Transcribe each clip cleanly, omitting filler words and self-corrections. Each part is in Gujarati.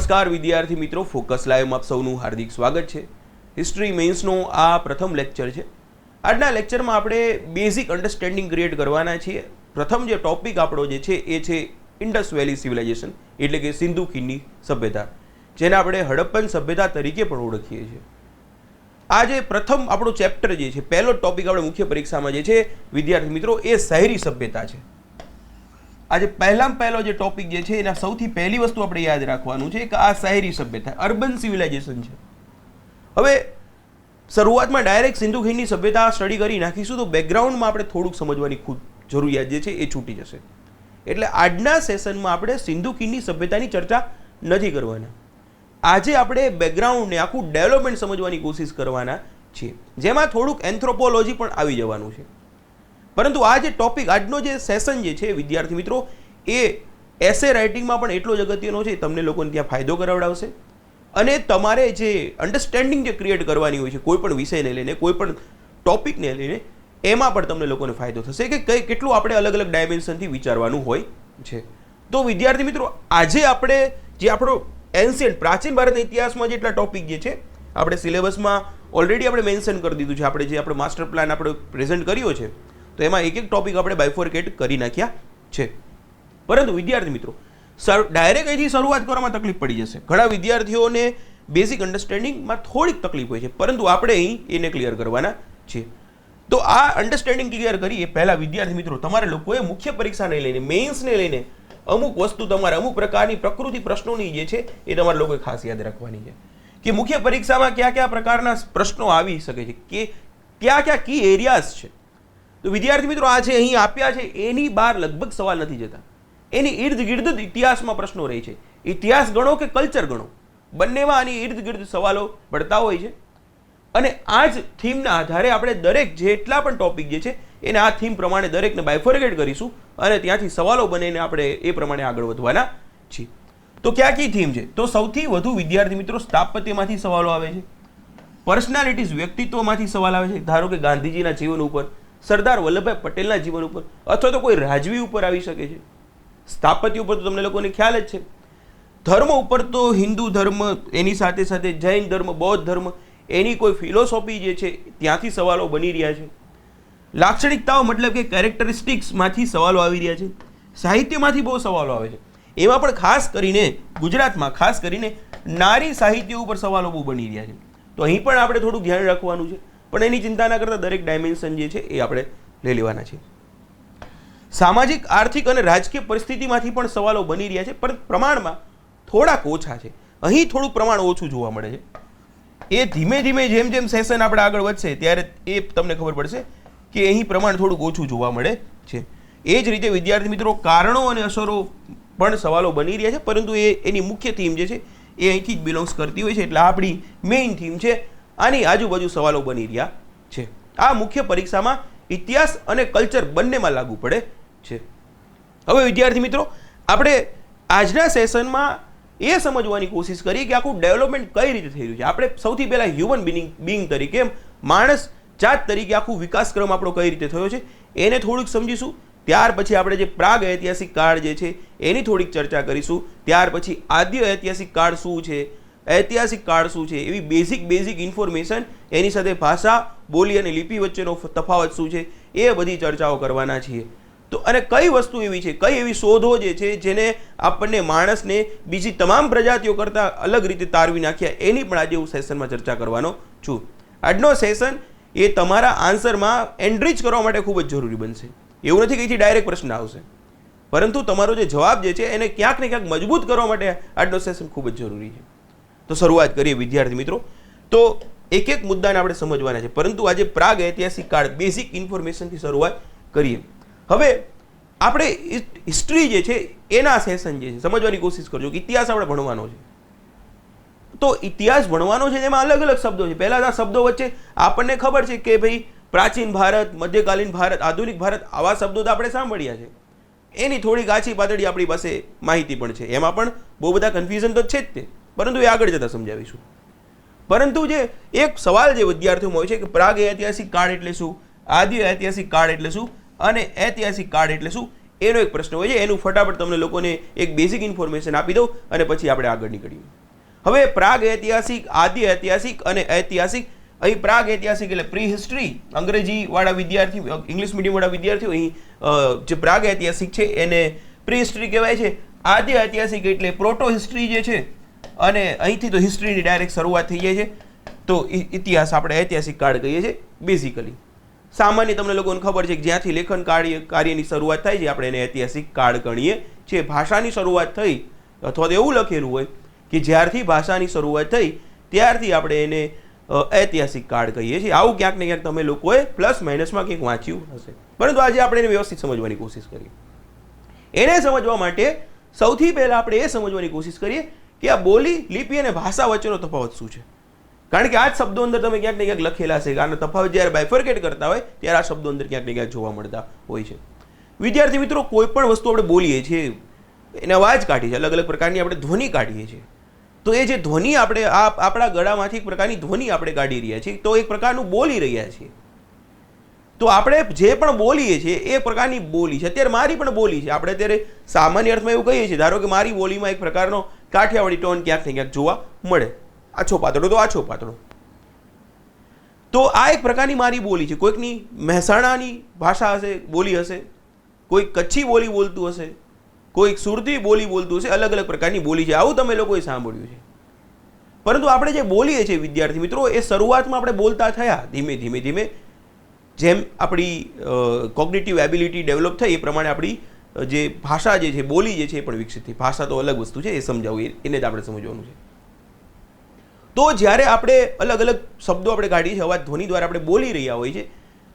નમસ્કાર વિદ્યાર્થી મિત્રો, ફોકસ લાઈવમાં આપ સૌનું હાર્દિક સ્વાગત છે। હિસ્ટ્રી મેઇન્સનો આ પ્રથમ લેક્ચર છે। આજના લેક્ચરમાં આપણે બેઝિક અન્ડરસ્ટેન્ડિંગ ક્રિએટ કરવાના છીએ। પ્રથમ જે ટોપિક આપણો જે છે એ છે ઇન્ડસ વેલી સિવિલાઇઝેશન, એટલે કે સિંધુ ખીણની સભ્યતા, જેને આપણે હડપ્પન સભ્યતા તરીકે પણ ઓળખીએ છીએ। આ જે પ્રથમ આપણો ચેપ્ટર જે છે, પહેલો ટોપિક આપણે મુખ્ય પરીક્ષામાં જે છે વિદ્યાર્થી મિત્રો એ શહેરી સભ્યતા છે। આજે પહેલામાં પહેલો જે ટોપિક જે છે એના સૌથી પહેલી વસ્તુ આપણે યાદ રાખવાનું છે કે આ શહેરી સભ્યતા અર્બન સિવિલાઇઝેશન છે। હવે શરૂઆતમાં ડાયરેક્ટ સિંધુ ખીણની સભ્યતા સ્ટડી કરી નાખીશું તો બેકગ્રાઉન્ડમાં આપણે થોડુંક સમજવાની ખૂબ જરૂરિયાત જે છે એ છૂટી જશે। એટલે આજના સેશનમાં આપણે સિંધુ ખીણની સભ્યતાની ચર્ચા નથી કરવાના। આજે આપણે બેકગ્રાઉન્ડને આખું ડેવલપમેન્ટ સમજવાની કોશિશ કરવાના છીએ, જેમાં થોડુંક એન્થ્રોપોલોજી પણ આવી જવાનું છે। પરંતુ આ જે ટોપિક આજનો જે સેશન જે છે વિદ્યાર્થી મિત્રો એ એસે રાઇટિંગમાં પણ એટલો જ અગત્યનો છે। તમને લોકોને ત્યાં ફાયદો કરાવડાવશે અને તમારે જે અન્ડરસ્ટેન્ડિંગ જે ક્રિએટ કરવાની હોય છે કોઈ પણ વિષયને લઈને, કોઈ પણ ટોપિકને લઈને, એમાં પણ તમને લોકોને ફાયદો થશે કે કેટલું આપણે અલગ અલગ ડાયમેન્શનથી વિચારવાનું હોય છે। તો વિદ્યાર્થી મિત્રો આજે આપણે જે આપણો એન્શિયન્ટ પ્રાચીન ભારતના ઇતિહાસમાં જેટલા ટોપિક જે છે આપણે સિલેબસમાં ઓલરેડી આપણે મેન્શન કરી દીધું છે। આપણે જે આપણો માસ્ટર પ્લાન આપણે પ્રેઝન્ટ કર્યો છે તો એમાં એક એક ટોપિક આપણે બાયફોર્કેટ કરી નાખ્યા છે। પરંતુ વિદ્યાર્થી મિત્રો ડાયરેક્ટ અહીંથી શરૂઆત કરવામાં તકલીફ પડી જશે। ઘણા વિદ્યાર્થીઓને બેઝિક અન્ડરસ્ટેન્ડિંગમાં થોડીક તકલીફ હોય છે, પરંતુ આપણે અહીં એને ક્લિયર કરવાના છીએ। તો આ અન્ડરસ્ટેન્ડિંગ ક્લિયર કરીએ પહેલાં વિદ્યાર્થી મિત્રો તમારે લોકોએ મુખ્ય પરીક્ષાને લઈને, મેઇન્સને લઈને અમુક વસ્તુ, તમારે અમુક પ્રકારની પ્રકૃતિ પ્રશ્નોની જે છે એ તમારે લોકોએ ખાસ યાદ રાખવાની છે કે મુખ્ય પરીક્ષામાં કયા કયા પ્રકારના પ્રશ્નો આવી શકે છે, કે કયા કયા કી એરિયાઝ છે। તો વિદ્યાર્થી મિત્રો આ જે અહીં આપ્યા છે એની બહાર લગભગ સવાલ નથી જતા, એની ઇર્દ ગિર્દ ઇતિહાસમાં પ્રશ્નો રહે છે। ઇતિહાસ ગણો કે કલ્ચર ગણો, બંનેમાં આની ઇર્દ ગિર્દ સવાલો પડતા હોય છે અને આ જ થીમના આધારે આપણે દરેક જેટલા પણ ટોપિક જે છે એને આ થીમ પ્રમાણે દરેકને બાયફોર્કેટ કરીશું અને ત્યાંથી સવાલો બનીને આપણે એ પ્રમાણે આગળ વધવાના છીએ। તો ક્યાં કી થીમ છે? તો સૌથી વધુ વિદ્યાર્થી મિત્રો સ્થાપત્યમાંથી સવાલો આવે છે, પર્સનાલિટીઝ વ્યક્તિત્વમાંથી સવાલ આવે છે। ધારો કે ગાંધીજીના જીવન ઉપર, સરદાર વલ્લભભાઈ પટેલના જીવન ઉપર, અથવા તો કોઈ રાજવી ઉપર આવી શકે છે। સ્થાપત્ય ઉપર તો તમને લોકોને ખ્યાલ જ છે। ધર્મ ઉપર તો હિન્દુ ધર્મ, એની સાથે સાથે જૈન ધર્મ, બૌદ્ધ ધર્મ, એની કોઈ ફિલોસોફી જે છે ત્યાંથી સવાલો બની રહ્યા છે। લાક્ષણિકતાઓ મતલબ કે કેરેક્ટરિસ્ટિક્સમાંથી સવાલો આવી રહ્યા છે। સાહિત્યમાંથી બહુ સવાલો આવે છે, એમાં પણ ખાસ કરીને ગુજરાતમાં ખાસ કરીને નારી સાહિત્ય ઉપર સવાલો બહુ બની રહ્યા છે। તો અહીં પણ આપણે થોડું ધ્યાન રાખવાનું છે, પણ એની ચિંતા ના કરતા દરેક ડાયમેન્શન જે છે એ આપણે લઈ લેવાના છે। સામાજિક, આર્થિક અને રાજકીય પરિસ્થિતિમાંથી પણ સવાલો બની રહ્યા છે, પણ પ્રમાણમાં થોડાક ઓછા છે। અહીં થોડું પ્રમાણ ઓછું જોવા મળે છે। એ ધીમે ધીમે જેમ જેમ સેશન આપણે આગળ વધશે ત્યારે એ તમને ખબર પડશે કે અહીં પ્રમાણ થોડુંક ઓછું જોવા મળે છે। એ જ રીતે વિદ્યાર્થી મિત્રો કારણો અને અસરો પણ સવાલો બની રહ્યા છે, પરંતુ એની મુખ્ય થીમ જે છે એ અહીંથી જ બિલોંગ્સ કરતી હોય છે, એટલે આપણી મેઇન થીમ છે। આની આજુબાજુ સવાલો બની રહ્યા છે। આ મુખ્ય પરીક્ષામાં ઇતિહાસ અને કલ્ચર બંનેમાં લાગુ પડે છે। હવે વિદ્યાર્થી મિત્રો આપણે આજના સેશનમાં એ સમજવાની કોશિશ કરીએ કે આખું ડેવલપમેન્ટ કઈ રીતે થઈ રહ્યું છે। આપણે સૌથી પહેલાં હ્યુમન બિંગ તરીકે, માણસ જાત તરીકે આખું વિકાસક્રમ આપણો કઈ રીતે થયો છે એને થોડુંક સમજીશું। ત્યાર પછી આપણે જે પ્રાગ ઐતિહાસિક કાળ જે છે એની થોડીક ચર્ચા કરીશું। ત્યાર પછી આદ્ય ઐતિહાસિક કાળ શું છે, ઐતિહાસિક કાળ શું છે, એવી બેઝિક ઇન્ફોર્મેશન, એની સાથે ભાષા, બોલી અને લિપિ વચ્ચેનો તફાવત શું છે, એ બધી ચર્ચાઓ કરવાના છીએ। તો અને કઈ વસ્તુ એવી છે, કઈ એવી શોધો જે છે જેને આપણને માણસને બીજી તમામ પ્રજાતિઓ કરતાં અલગ રીતે તારવી નાખ્યા, એની પણ આજે હું સેશનમાં ચર્ચા કરવાનો છું। આજનો સેશન એ તમારા આન્સરમાં એનરીચ કરવા માટે ખૂબ જ જરૂરી બનશે। એવું નથી કે અહીંથી ડાયરેક્ટ પ્રશ્ન આવશે, પરંતુ તમારો જે જવાબ જે છે એને ક્યાંક ને ક્યાંક મજબૂત કરવા માટે આજનો સેશન ખૂબ જ જરૂરી છે। તો શરૂઆત કરીએ વિદ્યાર્થી મિત્રો। તો એક એક મુદ્દાને આપણે સમજવાના છે, પરંતુ આજે પ્રાગ ઐતિહાસિક કાળ બેઝિક ઇન્ફોર્મેશનથી શરૂઆત કરીએ। હવે આપણે હિસ્ટ્રી જે છે એના સેશન જે છે સમજવાની કોશિશ કરજો કે ઇતિહાસ આપણે ભણવાનો છે। તો ઇતિહાસ ભણવાનો છે એમાં અલગ અલગ શબ્દો છે। પહેલા આ શબ્દો વચ્ચે આપણને ખબર છે કે ભાઈ પ્રાચીન ભારત, મધ્યકાલીન ભારત, આધુનિક ભારત, આવા શબ્દો તો આપણે સાંભળ્યા છે। એની થોડીક આછી પાતળી આપણી પાસે માહિતી પણ છે, એમાં પણ બહુ બધા કન્ફ્યુઝન તો છે જ તે, પરંતુ એ આગળ જતાં સમજાવીશું। પરંતુ જે એક સવાલ જે વિદ્યાર્થીઓમાં હોય છે કે પ્રાગ ઐતિહાસિક કાળ એટલે શું, આદિ ઐતિહાસિક કાળ એટલે શું અને ઐતિહાસિક કાળ એટલે શું, એનો એક પ્રશ્ન હોય છે, એનું ફટાફટ તમને લોકોને એક બેઝિક ઇન્ફોર્મેશન આપી દઉં અને પછી આપણે આગળ નીકળીએ. હવે પ્રાગ ઐતિહાસિક, આદ્ય ઐતિહાસિક અને ઐતિહાસિક. અહીં પ્રાગ ઐતિહાસિક એટલે પ્રી હિસ્ટ્રી, અંગ્રેજીવાળા વિદ્યાર્થીઓ, ઇંગ્લિશ મીડિયમવાળા વિદ્યાર્થીઓ અહીં જે પ્રાગ ઐતિહાસિક છે એને પ્રી હિસ્ટ્રી કહેવાય છે. આદ્ય ઐતિહાસિક એટલે પ્રોટો હિસ્ટ્રી જે છે, અને અહીંથી તો હિસ્ટ્રીની ડાયરેક્ટ શરૂઆત થઈ જાય છે. તો ઇતિહાસ આપણે ઐતિહાસિક કાળ કહીએ છીએ બેઝિકલી. સામાન્ય તમને લોકોને ખબર છે કે જ્યાંથી લેખન કાર્યની શરૂઆત થાય છે આપણે એને ઐતિહાસિક કાળ ગણીએ છીએ. ભાષાની શરૂઆત થઈ અથવા તો એવું લખેલું હોય કે જ્યારથી ભાષાની શરૂઆત થઈ ત્યારથી આપણે એને ઐતિહાસિક કાળ કહીએ છીએ. આવું ક્યાંક ને ક્યાંક તમે લોકોએ પ્લસ માઇનસમાં કંઈક વાંચ્યું હશે, પરંતુ આજે આપણે એને વ્યવસ્થિત સમજવાની કોશિશ કરીએ. એને સમજવા માટે સૌથી પહેલાં આપણે એ સમજવાની કોશિશ કરીએ કે આ બોલી, લિપિ અને ભાષા વચ્ચેનો તફાવત શું છે. કારણ કે આ જ શબ્દો અંદર તમે ક્યાંક ને ક્યાંક લખેલા છે. આનો તફાવત જ્યારે બાયફર્કેટ કરતા હોય ત્યારે આ શબ્દો અંદર ક્યાંક ને ક્યાંક જોવા મળતા હોય છે. વિદ્યાર્થી મિત્રો, કોઈ પણ વસ્તુ આપણે બોલીએ છીએ એને અવાજ કાઢીએ છીએ, અલગ અલગ પ્રકારની આપણે ધ્વનિ કાઢીએ છીએ. તો એ જે ધ્વનિ આપણે આપણા ગળામાંથી એક પ્રકારની ધ્વનિ આપણે કાઢી રહ્યા છીએ, તો એક પ્રકારનું બોલી રહ્યા છીએ. તો આપણે જે પણ બોલીએ છીએ એ પ્રકારની બોલી છે. અત્યારે મારી પણ બોલી છે. આપણે અત્યારે સામાન્ય અર્થમાં એવું કહીએ છીએ, ધારો કે મારી બોલીમાં એક પ્રકારનો કાઠિયાવાડી ટોન ક્યાંક ને ક્યાંક જોવા મળે. આછો પાતળો તો આછો પાતળો. તો આ એક પ્રકારની મારી બોલી છે. કોઈકની મહેસાણાની ભાષા હશે, બોલી હશે, કોઈક કચ્છી બોલી બોલતું હશે, કોઈક સુરતી બોલી બોલતું હશે. અલગ અલગ પ્રકારની બોલી છે. આવું તમે લોકોએ સાંભળ્યું છે. પરંતુ આપણે જે બોલીએ છીએ વિદ્યાર્થી મિત્રો, એ શરૂઆતમાં આપણે બોલતા થયા ધીમે ધીમે ધીમે જેમ આપણી કોગ્નિટિવ એબિલિટી ડેવલપ થઈ એ પ્રમાણે આપણી જે ભાષા જે છે, બોલી જે છે એ પણ વિકસિત થઈ. ભાષા તો અલગ વસ્તુ છે, એ સમજાવું, એને જ આપણે સમજવાનું છે. તો જ્યારે આપણે અલગ અલગ શબ્દો આપણે કાઢીએ છીએ, અવાજ ધ્વનિ દ્વારા આપણે બોલી રહ્યા હોઈએ છીએ,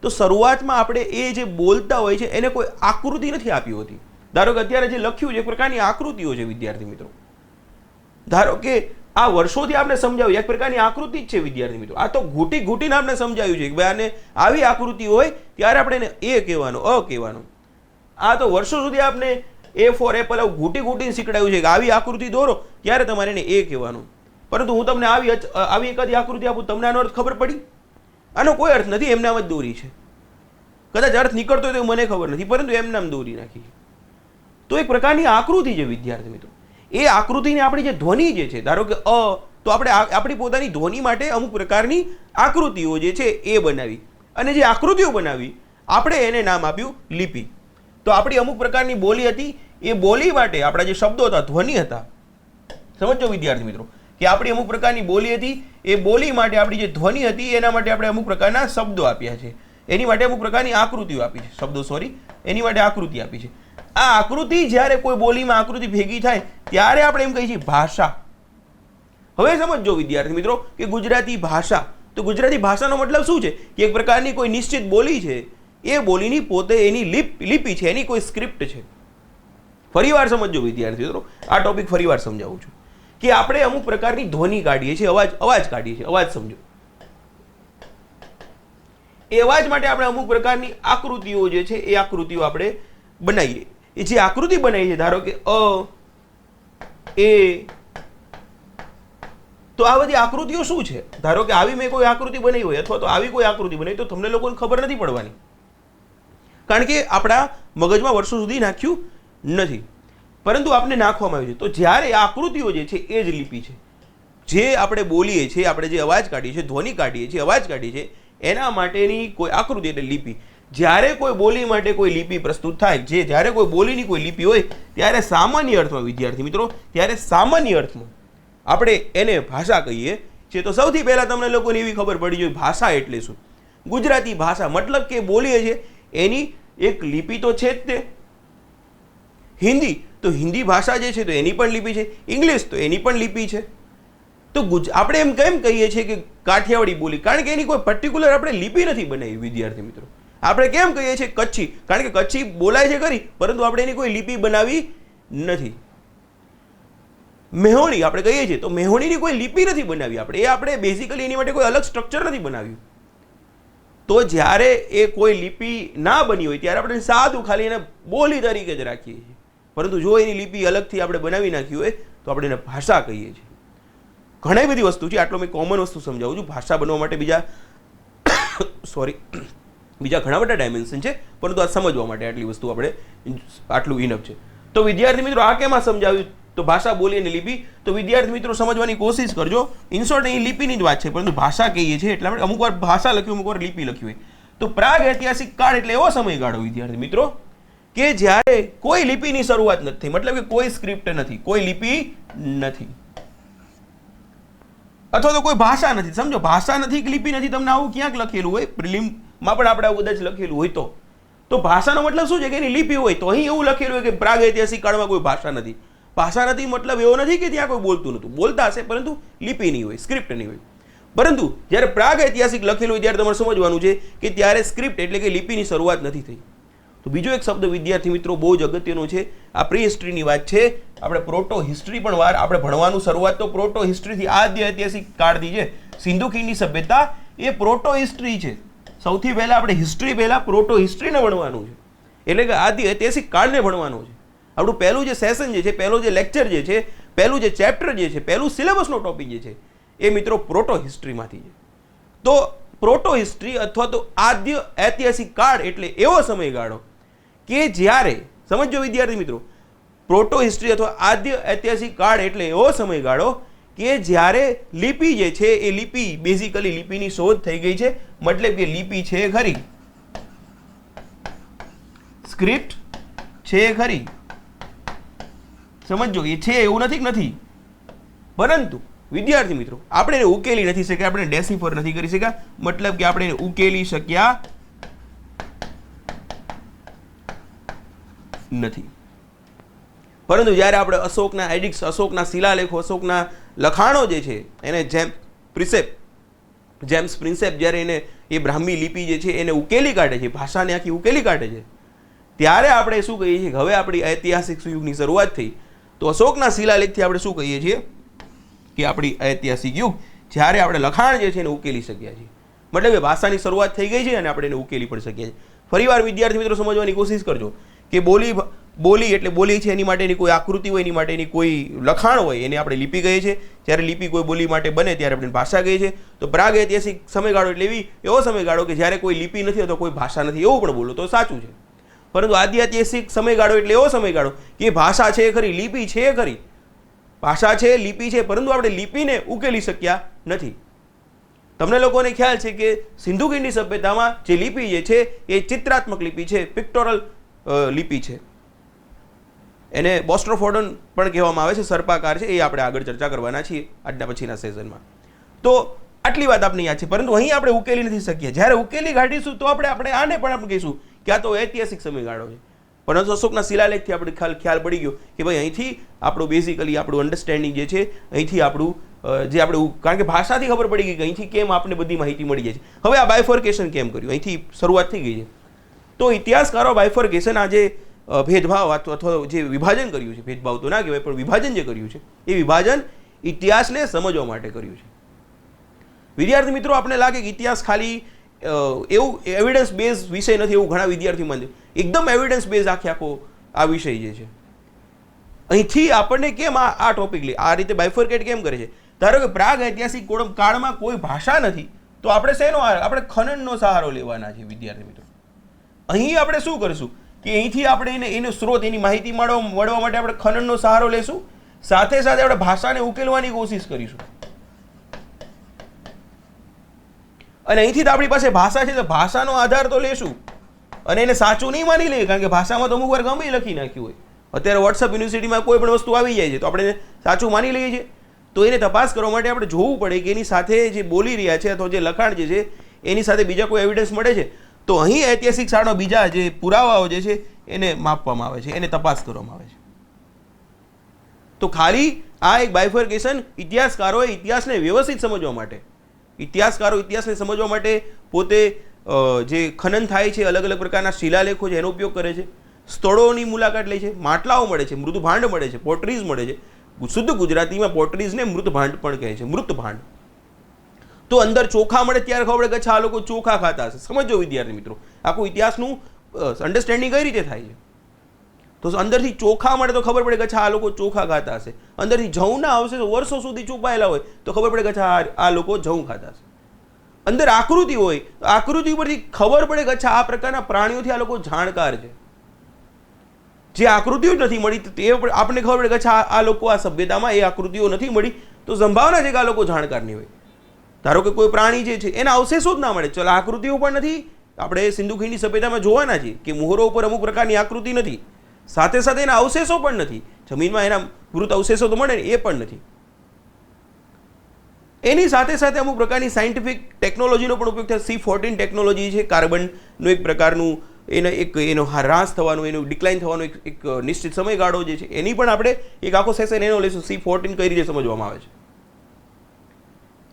તો શરૂઆતમાં આપણે એ જે બોલતા હોય છે એને કોઈ આકૃતિ નથી આપી હોતી. ધારો કે અત્યારે જે લખ્યું છે એ પ્રકારની આકૃતિઓ છે વિદ્યાર્થી મિત્રો. ધારો કે આ વર્ષોથી આપણે સમજાવ્યું એક પ્રકારની આકૃતિ જ છે વિદ્યાર્થી મિત્રો. આ તો ઘૂંટી ઘૂંટીને આપણે સમજાવ્યું છે કે ભાઈ આને આવી આકૃતિ હોય ત્યારે આપણે એને એ કહેવાનું, અ કહેવાનું. આ તો વર્ષો સુધી આપણે એ ફોર એપલ આવું ઘૂંટી ઘૂંટીને શીખડાયું છે કે આવી આકૃતિ દોરો ત્યારે તમારે એને એ કહેવાનું. પરંતુ હું તમને આવી એકાદી આકૃતિ આપું, તમને આનો અર્થ ખબર પડી? આનો કોઈ અર્થ નથી, એમને આમ જ દોરી છે. કદાચ અર્થ નીકળતો હોય તો મને ખબર નથી, પરંતુ એમને આમ દોરી નાખી. તો એક પ્રકારની આકૃતિ છે વિદ્યાર્થી મિત્રો. એ આકૃતિને આપણી જે ધ્વનિ જે છે, ધારો કે અ, તો આપણે આપણી પોતાની ધ્વનિ માટે અમુક પ્રકારની આકૃતિઓ જે છે એ બનાવી, અને જે આકૃતિઓ બનાવી આપણે એને નામ આપ્યું લિપિ. તો આપણી અમુક પ્રકારની બોલી હતી, એ બોલી માટે આપણા જે શબ્દો હતા, ધ્વનિ હતા. સમજો વિદ્યાર્થી મિત્રો કે આપણી અમુક પ્રકારની બોલી હતી, એ બોલી માટે આપણી જે ધ્વનિ હતી એના માટે આપણે અમુક પ્રકારના શબ્દો આપ્યા છે, એની માટે અમુક પ્રકારની આકૃતિઓ આપી છે, શબ્દો સોરી, એની માટે આકૃતિ આપી છે. આ આકૃતિ જ્યારે કોઈ બોલીમાં આકૃતિ ભેગી થાય ત્યારે આપણે એમ કહીએ છીએ ભાષા. હવે સમજો વિદ્યાર્થી મિત્રો કે ગુજરાતી ભાષા, તો ગુજરાતી ભાષાનો મતલબ શું છે કે એક પ્રકારની કોઈ નિશ્ચિત બોલી છે, એ બોલીની પોતે એની લિપિ છે, એની કોઈ સ્ક્રિપ્ટ છે. ફરીવાર સમજો વિદ્યાર્થી મિત્રો, આ ટોપિક ફરીવાર સમજાવું છું કે આપણે અમુક પ્રકારની ધ્વનિ કાઢીએ છીએ, અવાજ કાઢીએ છીએ. અવાજ સમજો, એ અવાજ માટે આપણે અમુક પ્રકારની આકૃતિઓ જે છે એ આકૃતિઓ આપણે બનાવીએ. એ જે આકૃતિ બનાવી છે, ધારો કે અ, એ, તો આ બધી આકૃતિઓ શું છે? ધારો કે આવી મેં કોઈ આકૃતિ બનાવી હોય અથવા તો આવી કોઈ આકૃતિ બનાવી, તો તમને લોકોને ખબર નથી પડવાની, કારણ કે આપણા મગજમાં વર્ષો સુધી નાખ્યું નથી, પરંતુ આપણે નાખવામાં આવ્યું છે. તો જ્યારે આકૃતિઓ જે છે એ જ લિપિ છે. જે આપણે બોલીએ છીએ, આપણે જે અવાજ કાઢીએ છીએ, ધ્વનિ કાઢીએ છીએ, અવાજ કાઢીએ છીએ, એના માટેની કોઈ આકૃતિ એટલે લિપિ. જ્યારે કોઈ બોલી માટે કોઈ લિપિ પ્રસ્તુત થાય, જ્યારે કોઈ બોલીની કોઈ લિપિ હોય ત્યારે સામાન્ય અર્થમાં વિદ્યાર્થી મિત્રો, ત્યારે સામાન્ય અર્થમાં આપણે એને ભાષા કહીએ છીએ. તો સૌથી પહેલાં તમને લોકોને એવી ખબર પડી જોઈએ ભાષા એટલે શું. ગુજરાતી ભાષા મતલબ કે બોલીએ છીએ એની એક લિપિ તો છે જ તે. હિન્દી, તો હિન્દી ભાષા જે છે તો એની પણ લિપિ છે. ઇંગ્લિશ, તો એની પણ લિપિ છે. તો આપણે એમ કેમ કહીએ છીએ કે કાઠિયાવાડી બોલી? કારણ કે એની કોઈ પર્ટિક્યુલર આપણે લિપિ નથી બનાવી વિદ્યાર્થી મિત્રો. આપણે કેમ કહીએ છીએ કચ્છી? કારણ કે કચ્છી બોલાય છે ખરી, પરંતુ આપણે એની કોઈ લિપિ બનાવી નથી. મેહોણી આપણે કહીએ છીએ, તો મેહોણીની કોઈ લિપિ નથી બનાવી આપણે. એ આપણે બેઝિકલી એની માટે કોઈ અલગ સ્ટ્રક્ચર નથી બનાવ્યું. તો જ્યારે એ કોઈ લિપિ ના બની હોય ત્યારે આપણે સાદું ખાલી એને બોલી તરીકે જ રાખીએ છીએ. પરંતુ જો એની લિપિ અલગથી આપણે બનાવી નાખી હોય તો આપણે એને ભાષા કહીએ છીએ. ઘણી બધી વસ્તુ છે, આટલો મેં કોમન વસ્તુ સમજાવું છું. ભાષા બનવા માટે બીજા બીજા ઘણા બધા ડાયમેન્શન છે, પરંતુ આ સમજવા માટે આટલી વસ્તુ આપણે આટલું ઇનફ છે. તો વિદ્યાર્થી મિત્રો આ કેમાં સમજાવ્યું? તો ભાષા, બોલી અને લિપિ. તો વિદ્યાર્થી મિત્રો સમજવાની કોશિશ કરજો. ઇન શોર્ટ અહીં લિપિની જ વાત છે, પરંતુ ભાષા કહીએ છીએ એટલે આપણે અમુક વાર ભાષા લખ્યું, અમુક વાર લિપિ લખ્યું હોય. તો પ્રાગ ઐતિહાસિક કાળ એટલે એવો સમયગાળો વિદ્યાર્થી મિત્રો કે જ્યારે કોઈ લિપિની શરૂઆત નથી થઈ, મતલબ કે કોઈ સ્ક્રિપ્ટ નથી, કોઈ લિપિ નથી, અથવા તો કોઈ ભાષા નથી. સમજો, ભાષા નથી કે લિપિ નથી, તમને આવું ક્યાંક લખેલું હોય, પ્રિલિમમાં પણ આપણે આવું કદાચ લખેલું હોય તો ભાષાનો મતલબ શું છે કે એની લિપિ હોય. તો અહીં એવું લખેલું હોય કે પ્રાગ ઐતિહાસિક કાળમાં કોઈ ભાષા નથી. ભાષા નથી મતલબ એવો નથી કે ત્યાં કોઈ બોલતું નહોતું, બોલતા હશે, પરંતુ લિપિ નહીં હોય, સ્ક્રિપ્ટ નહીં હોય. પરંતુ જ્યારે પ્રાગ ઐતિહાસિક લખેલું હોય ત્યારે તમારે સમજવાનું છે કે ત્યારે સ્ક્રિપ્ટ એટલે કે લિપિની શરૂઆત નથી થઈ. તો બીજો એક શબ્દ વિદ્યાર્થી મિત્રો બહુ જ અગત્યનો છે. આ પ્રી હિસ્ટ્રીની વાત છે. આપણે પ્રોટો હિસ્ટ્રી પણ આપણે ભણવાનું શરૂઆત તો પ્રોટો હિસ્ટ્રીથી, આદ્ય ઐતિહાસિક કાળથી છે. સિંધુ ખીણની સભ્યતા એ પ્રોટો હિસ્ટ્રી છે. સૌથી પહેલા આપણે હિસ્ટ્રી પહેલા પ્રોટો હિસ્ટ્રીને ભણવાનું છે, એટલે કે આદ્ય ઐતિહાસિક કાળને ભણવાનું છે. આપણું પહેલું જે સેશન જે છે, પહેલો જે લેક્ચર જે છે, પહેલું જે ચેપ્ટર જે છે, પહેલું સિલેબસનો ટોપિક જે છે એ મિત્રો પ્રોટો હિસ્ટ્રીમાંથી છે. તો પ્રોટો હિસ્ટ્રી અથવા તો આદ્ય ઐતિહાસિક કાળ એટલે એવો સમયગાળો કે જ્યારે, સમજો વિદ્યાર્થી મિત્રો, પ્રોટો હિસ્ટ્રી અથવા આદ્ય ઐતિહાસિક કાળ એટલે એવો સમયગાળો કે જ્યારે લિપિ જે છે એ લિપિ બેઝિકલી લિપિની શોધ થઈ ગઈ છે, મતલબ કે લિપિ છે ખરી, સ્ક્રિપ્ટ છે ખરી. સમજો, એ છે એવું નથી કે નથી, પરંતુ વિદ્યાર્થી મિત્રો આપણે એને ઉકેલી નથી શક્યા, આપણે ડેસિફર નથી કરી શક્યા, મતલબ કે આપણે એને ઉકેલી શક્યા નથી. પરંતુ જ્યારે આપણે અશોકના એડિક્ટ્સ, અશોકના શિલાલેખો, અશોકના લખાણો જે છે એને જેમ્સ પ્રિન્સેપ જ્યારે એને એ બ્રાહ્મી લિપિ જે છે એને ઉકેલી કાઢે છે, ભાષાને આખી ઉકેલી કાઢે છે, ત્યારે આપણે શું કહીએ છીએ કે હવે આપણી ઐતિહાસિક યુગની શરૂઆત થઈ. તો અશોકના શિલાલેખથી આપણે શું કહીએ છીએ કે આપણી ઐતિહાસિક યુગ, જ્યારે આપણે લખાણ જે છે એને ઉકેલી શક્યા છીએ, મતલબ કે ભાષાની શરૂઆત થઈ ગઈ છે અને આપણે એને ઉકેલી પણ શક્યા છીએ. ફરીવાર વિદ્યાર્થી મિત્રો સમજવાની કોશિશ કરજો કે બોલી એટલે બોલી છે, એની માટેની કોઈ આકૃતિ હોય, એની માટેની કોઈ લખાણ હોય, એને આપણે લિપિ કહીએ છીએ. જ્યારે લિપિ કોઈ બોલી માટે બને ત્યારે આપણે ભાષા કહીએ છીએ. તો પ્રાગ ઐતિહાસિક સમયગાળો એટલે એવો સમયગાળો કે જ્યારે કોઈ લિપિ નથી અથવા કોઈ ભાષા નથી, એવું પણ બોલો તો સાચું છે. પરંતુ આદ્ય ઐતિહાસિક સમયગાળો એટલે એવો સમયગાળો કે ભાષા છે ખરી, લિપિ છે ખરી, ભાષા છે, લિપિ છે, પરંતુ આપણે લિપિને ઉકેલી શક્યા નથી. તમને લોકોને ખ્યાલ છે કે સિંધુ ખીણની સભ્યતામાં જે લિપિ જે છે એ ચિત્રાત્મક લિપિ છે, પિક્ટોરલ લિપિ છે. એને બોસ્ટ્રોફોડન પણ કહેવામાં આવે છે, સર્પાકાર છે. એ આપણે આગળ ચર્ચા કરવાના છીએ આજના પછીના સેશનમાં. તો આટલી વાત આપણે યાદ છે, પરંતુ અહીં આપણે ઉકેલી નથી શકીએ. જ્યારે ઉકેલી કાઢીશું તો આપણે આને પણ આપણે કહીશું કે આ તો ઐતિહાસિક સમયગાળો છે. પણ અશોકના શિલાલેખથી આપણે ખ્યાલ પડી ગયો કે ભાઈ અહીંથી આપણું બેઝિકલી આપણું અન્ડરસ્ટેન્ડિંગ જે છે, અહીંથી આપણું જે આપણે, કારણ કે ભાષાથી ખબર પડી ગઈ કે અહીંથી કેમ આપણને બધી માહિતી મળી જાય છે. હવે આ બાયફર્કેશન કેમ કર્યું, અહીંથી શરૂઆત થઈ ગઈ છે. તો ઇતિહાસકારો બાયફર્કેશન, આ જે ભેદભાવ અથવા જે વિભાજન કર્યું છે, ભેદભાવ તો ના કહેવાય પણ વિભાજન જે કર્યું છે એ વિભાજન ઇતિહાસને સમજવા માટે કર્યું છે. વિદ્યાર્થી મિત્રો આપણને લાગે કે ઇતિહાસ ખાલી એવું એવિડન્સ બેઝ વિષય નથી એવું ઘણા વિદ્યાર્થી માને. એકદમ એવિડન્સ બેઝ આખો આ વિષય જે છે. અહીંથી આપણને કેમ આ ટોપિક લે, આ રીતે બાયફર્કેટ કેમ કરે છે? ધારો કે પ્રાગ ઐતિહાસિક કાળમાં કોઈ ભાષા નથી, તો આપણે શેનો આપણે ખનનનો સહારો લેવાના છે વિદ્યાર્થી મિત્રો. અહીં આપણે શું કરીશું કે અહીંથી આપણે એનો સ્ત્રોત, એની માહિતી મળવા માટે આપણે ખનનનો સહારો લેશું, સાથે સાથે આપણે ભાષાને ઉકેલવાની કોશિશ કરીશું. અને અહીંથી તો આપણી પાસે ભાષા છે તો ભાષાનો આધાર તો લેશું, અને એને સાચું નહીં માની લઈએ, કારણ કે ભાષામાં તો અમુક વાર ગમે લખી નાખ્યું હોય. અત્યારે વોટ્સઅપ યુનિવર્સિટીમાં કોઈ પણ વસ્તુ આવી જાય છે તો આપણે સાચું માની લઈએ છીએ. તો એને તપાસ કરવા માટે આપણે જોવું પડે કે એની સાથે જે બોલી રહ્યા છે અથવા જે લખાણ જે છે એની સાથે બીજા કોઈ એવિડન્સ મળે છે. તો અહીં ઐતિહાસિક શાળાના બીજા જે પુરાવાઓ જે છે એને માપવામાં આવે છે, એને તપાસ કરવામાં આવે છે. તો ખાલી આ એક બાયફર્કેશન ઇતિહાસકારોએ ઇતિહાસને વ્યવસ્થિત સમજવા માટે, ઇતિહાસને સમજવા માટે પોતે જે ખનન થાય છે, અલગ અલગ પ્રકારના શિલાલેખો છે એનો ઉપયોગ કરે છે, સ્થળોની મુલાકાત લે છે, માટલાઓ મળે છે, મૃત ભાંડ મળે છે, પોટરીઝ મળે છે. શુદ્ધ ગુજરાતીમાં પોટરીઝને મૃત ભાંડ પણ કહે છે, મૃત ભાંડ. તો અંદર ચોખા મળે ત્યારે ખબર પડે કે આ લોકો ચોખા ખાતા હશે. સમજો વિદ્યાર્થી મિત્રો, આખું ઇતિહાસનું અન્ડરસ્ટેન્ડિંગ કઈ રીતે થાય છે. તો અંદરથી ચોખા મળે તો ખબર પડે કે આ લોકો ચોખા ખાતા હશે. અંદરથી જવના અવશેષો વર્ષો સુધી છુપાયેલા હોય તો ખબર પડે કે આ લોકો જવ ખાતા હશે. અંદર આકૃતિ હોય તો આકૃતિ પરથી ખબર પડે કે અચ્છા આ પ્રકારના પ્રાણીઓથી આ લોકો જાણકાર છે. જે આકૃતિઓ નથી મળી તે આપણને ખબર પડે કે અચ્છા આ લોકો આ સભ્યતામાં એ આકૃતિઓ નથી મળી તો સંભાવના છે કે આ લોકો જાણકાર નહીં હોય. ધારો કે કોઈ પ્રાણી જે છે એના અવશેષો જ ના મળે, ચલો આકૃતિઓ પણ નથી, આપણે સિંધુ ખીણની સભ્યતામાં જોવાના છીએ કે મોહરો ઉપર અમુક પ્રકારની આકૃતિ નથી, સાથે સાથે એના અવશેષો પણ નથી, જમીનમાં એના મૃત અવશેષો તો મળે ને એ પણ નથી. એની સાથે સાથે અમુક પ્રકારની સાયન્ટિફિક ટેકનોલોજીનો પણ ઉપયોગ થાય. C14 ટેકનોલોજી છે, કાર્બનનું એક પ્રકારનું એનો હ્રાસ થવાનું, એનું ડિક્લાઇન થવાનો એક નિશ્ચિત સમયગાળો જે છે એની પણ આપણે એક આખો સેશન એનો લઈશું. C14 કઈ રીતે સમજવામાં આવે છે.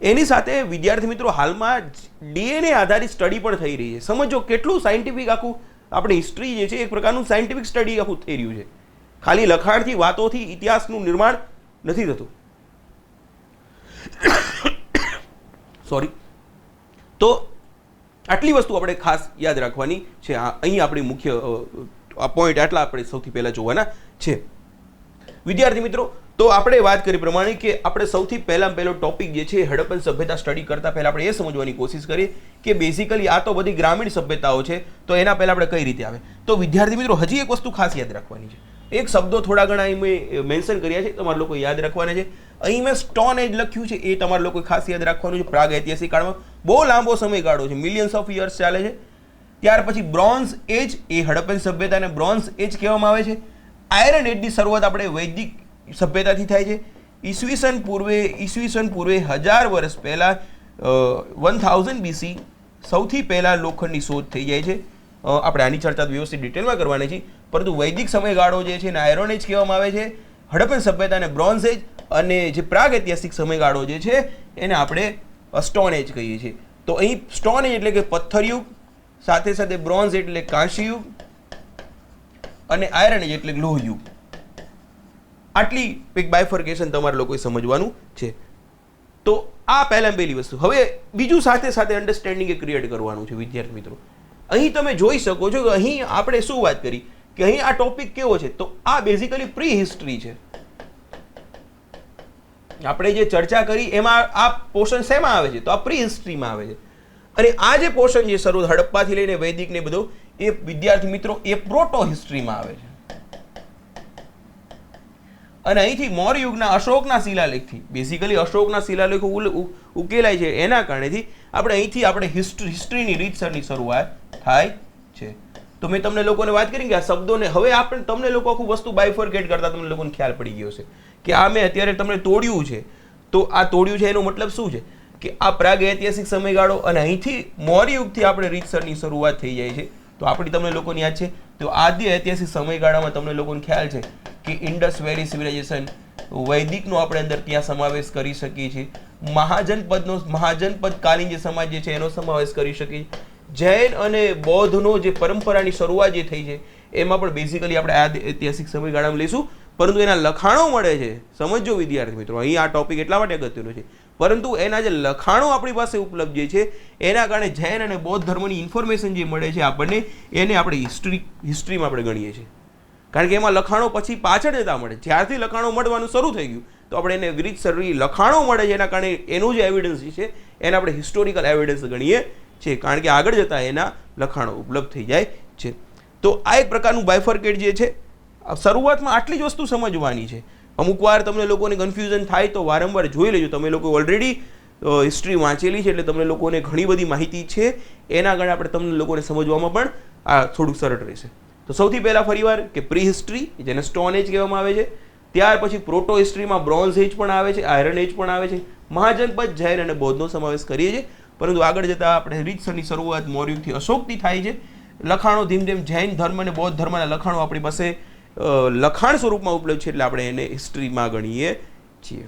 એની સાથે વિદ્યાર્થી મિત્રો હાલમાં DNA આધારિત સ્ટડી પણ થઈ રહી છે. સમજો કેટલું સાયન્ટિફિક આખું આપણી હિસ્ટ્રી જે છે એક પ્રકારનું સાયન્ટિફિક સ્ટડી આખું થઈ રહ્યું છે. ખાલી લખાણથી વાતોથી ઇતિહાસનું નિર્માણ નથી થતું. સોરી. તો આટલી વસ્તુ આપણે ખાસ યાદ રાખવાની છે. અહીં આપણી મુખ્ય પોઈન્ટ આટલા આપણે સૌથી પહેલા જોવાના છે. વિદ્યાર્થી મિત્રો, તો આપણે વાત કરી પ્રમાણે કે આપણે સૌથી પહેલાં પહેલો ટોપિક જે છે હડપ્પન સભ્યતા સ્ટડી કરતા પહેલા આપણે એ સમજવાની કોશિશ કરીએ કે બેઝિકલી આ તો બધી ગ્રામીણ સભ્યતાઓ છે, તો એના પહેલા આપણે કઈ રીતે આવે. તો વિદ્યાર્થી મિત્રો હજી એક વસ્તુ ખાસ યાદ રાખવાની છે. એક શબ્દો થોડા ઘણા અહીં મેં મેન્શન કર્યા છે, તમારે લોકો યાદ રાખવાના છે. અહીં મેં સ્ટોન એજ લખ્યું છે, એ તમારે લોકો ખાસ યાદ રાખવાનું છે. પ્રાગ ઐતિહાસિક કાળમાં બહુ લાંબો સમયગાળો છે, મિલિયન્સ ઓફ યર્સ ચાલે છે. ત્યાર પછી બ્રોન્ઝ એજ, એ હડપ્પન સભ્યતાને બ્રોન્ઝ એજ કહેવામાં આવે છે. આયરન એજની શરૂઆત આપણે વૈદિક સભ્યતાથી થાય છે. ઈસવીસન પૂર્વે 1000 વર્ષ પહેલા 1000 BC સૌથી પહેલા લોખંડની શોધ થઈ જાય છે. આપણે આની ચર્ચા વ્યવસ્થિત ડિટેલમાં કરવાની છે, પરંતુ વૈદિક સમયગાળો જે છે એને આયરન એજ કહેવામાં આવે છે. હડપ્પન સભ્યતાને બ્રોન્ઝ એજ, અને જે પ્રાગ ઐતિહાસિક સમયગાળો જે છે એને આપણે સ્ટોન એજ કહીએ છીએ. તો અહીં સ્ટોન એજ એટલે કે પથ્થરયુગ, સાથે સાથે બ્રોન્ઝ એટલે કાંસ્યયુગ, અને આયરન એજ એટલે લોહયુગ. આટલી એક બાયફર્કેશન તમારે લોકોએ સમજવાનું છે. તો આ પહેલાં પહેલી વસ્તુ. હવે બીજું સાથે સાથે અન્ડરસ્ટેન્ડિંગ એ ક્રિએટ કરવાનું છે વિદ્યાર્થી મિત્રો. અહીં તમે જોઈ શકો છો કે અહીં આપણે શું વાત કરી કે અહીં આ ટોપિક કેવો છે, તો આ બેઝિકલી પ્રી હિસ્ટ્રી છે. આપણે જે ચર્ચા કરી એમાં આ પોર્શન શેમાં આવે છે, તો આ પ્રી હિસ્ટ્રીમાં આવે છે. અને આ જે પોર્શન જે શરૂ હડપ્પાથી લઈને વૈદિક ને બધું એ વિદ્યાર્થી મિત્રો એ પ્રોટો હિસ્ટ્રીમાં આવે છે. અને અહીંથી મૌર્ય યુગના અશોકના શિલાલેખથી બેઝિકલી અશોકના શિલાલેખો ઉકેલાય છે, એના કારણેથી આપણે હિસ્ટ્રીની રીતસરની શરૂઆત થાય છે. તો મેં તમને લોકોને વાત કરી કે આ શબ્દોને હવે આપણે તમને લોકો આખું વસ્તુ બાયફર્કેટ કરતા તમને લોકોને ખ્યાલ પડી ગયો છે કે આ મેં અત્યારે તમને તોડ્યું છે. તો આ તોડ્યું છે એનો મતલબ શું છે કે આ પ્રાગ ઐતિહાસિક સમયગાળો અને અહીંથી મૌર્ય યુગથી આપણે રીતસરની શરૂઆત થઈ જાય છે. તો આપણી તમને લોકોને યાદ છે, તો આદ્ય ઐતિહાસિક સમયગાળામાં તમને લોકોને ખ્યાલ છે કે ઇન્ડસ વેલી સિવિલાઇઝેશન, વૈદિકનો આપણે અંદર ત્યાં સમાવેશ કરી શકીએ છીએ. મહાજનપદ કાલીન જે સમાજ જે છે એનો સમાવેશ કરી શકીએ. જૈન અને બૌદ્ધનો જે પરંપરાની શરૂઆત જે થઈ છે એમાં પણ બેઝિકલી આપણે આ ઐતિહાસિક સમયગાળામાં લઈશું. પરંતુ એના લખાણો મળે છે, સમજો વિદ્યાર્થી મિત્રો, અહીં આ ટોપિક એટલા માટે અગત્યનો છે. પરંતુ એના જે લખાણો આપણી પાસે ઉપલબ્ધ જે છે એના કારણે જૈન અને બૌદ્ધ ધર્મની ઇન્ફોર્મેશન જે મળે છે આપણને, એને આપણે હિસ્ટ્રીમાં આપણે ગણીએ છીએ. કારણ કે એમાં લખાણો પછી પાછળ જતા મળે. જ્યારથી લખાણો મળવાનું શરૂ થઈ ગયું તો આપણે એને રીતસરની લખાણો મળે છે, એના કારણે એનું જે એવિડન્સ છે એને આપણે હિસ્ટોરિકલ એવિડન્સ ગણીએ છીએ, કારણ કે આગળ જતા એના લખાણો ઉપલબ્ધ થઈ જાય છે. તો આ એક પ્રકારનું બાયફર્કેટ જે છે, શરૂઆતમાં આટલી જ વસ્તુ સમજવાની છે. અમુક વાર તમને લોકોને કન્ફ્યુઝન થાય તો વારંવાર જોઈ લેજો. તમે લોકો ઓલરેડી હિસ્ટ્રી વાંચેલી છે એટલે તમને લોકોને ઘણી બધી માહિતી છે, એના કારણે આપણે તમને લોકોને સમજવામાં પણ આ થોડુંક સરળ રહેશે. તો સૌથી પહેલાં ફરીવાર કે પ્રી હિસ્ટ્રી, જેને સ્ટોન એજ કહેવામાં આવે છે. ત્યાર પછી પ્રોટો હિસ્ટ્રીમાં બ્રોન્ઝ એજ પણ આવે છે, આયરન એજ પણ આવે છે. મહાજનપદ, જૈન અને બૌદ્ધનો સમાવેશ કરીએ છીએ. પરંતુ આગળ જતાં આપણે રીતસરની શરૂઆત મૌર્યથી અશોકથી થાય છે. લખાણો ધીમે ધીમે જૈન ધર્મ અને બૌદ્ધ ધર્મના લખાણો આપણી પાસે લખાણ સ્વરૂપમાં ઉપલબ્ધ છે, એટલે આપણે એને હિસ્ટ્રીમાં ગણીએ છીએ.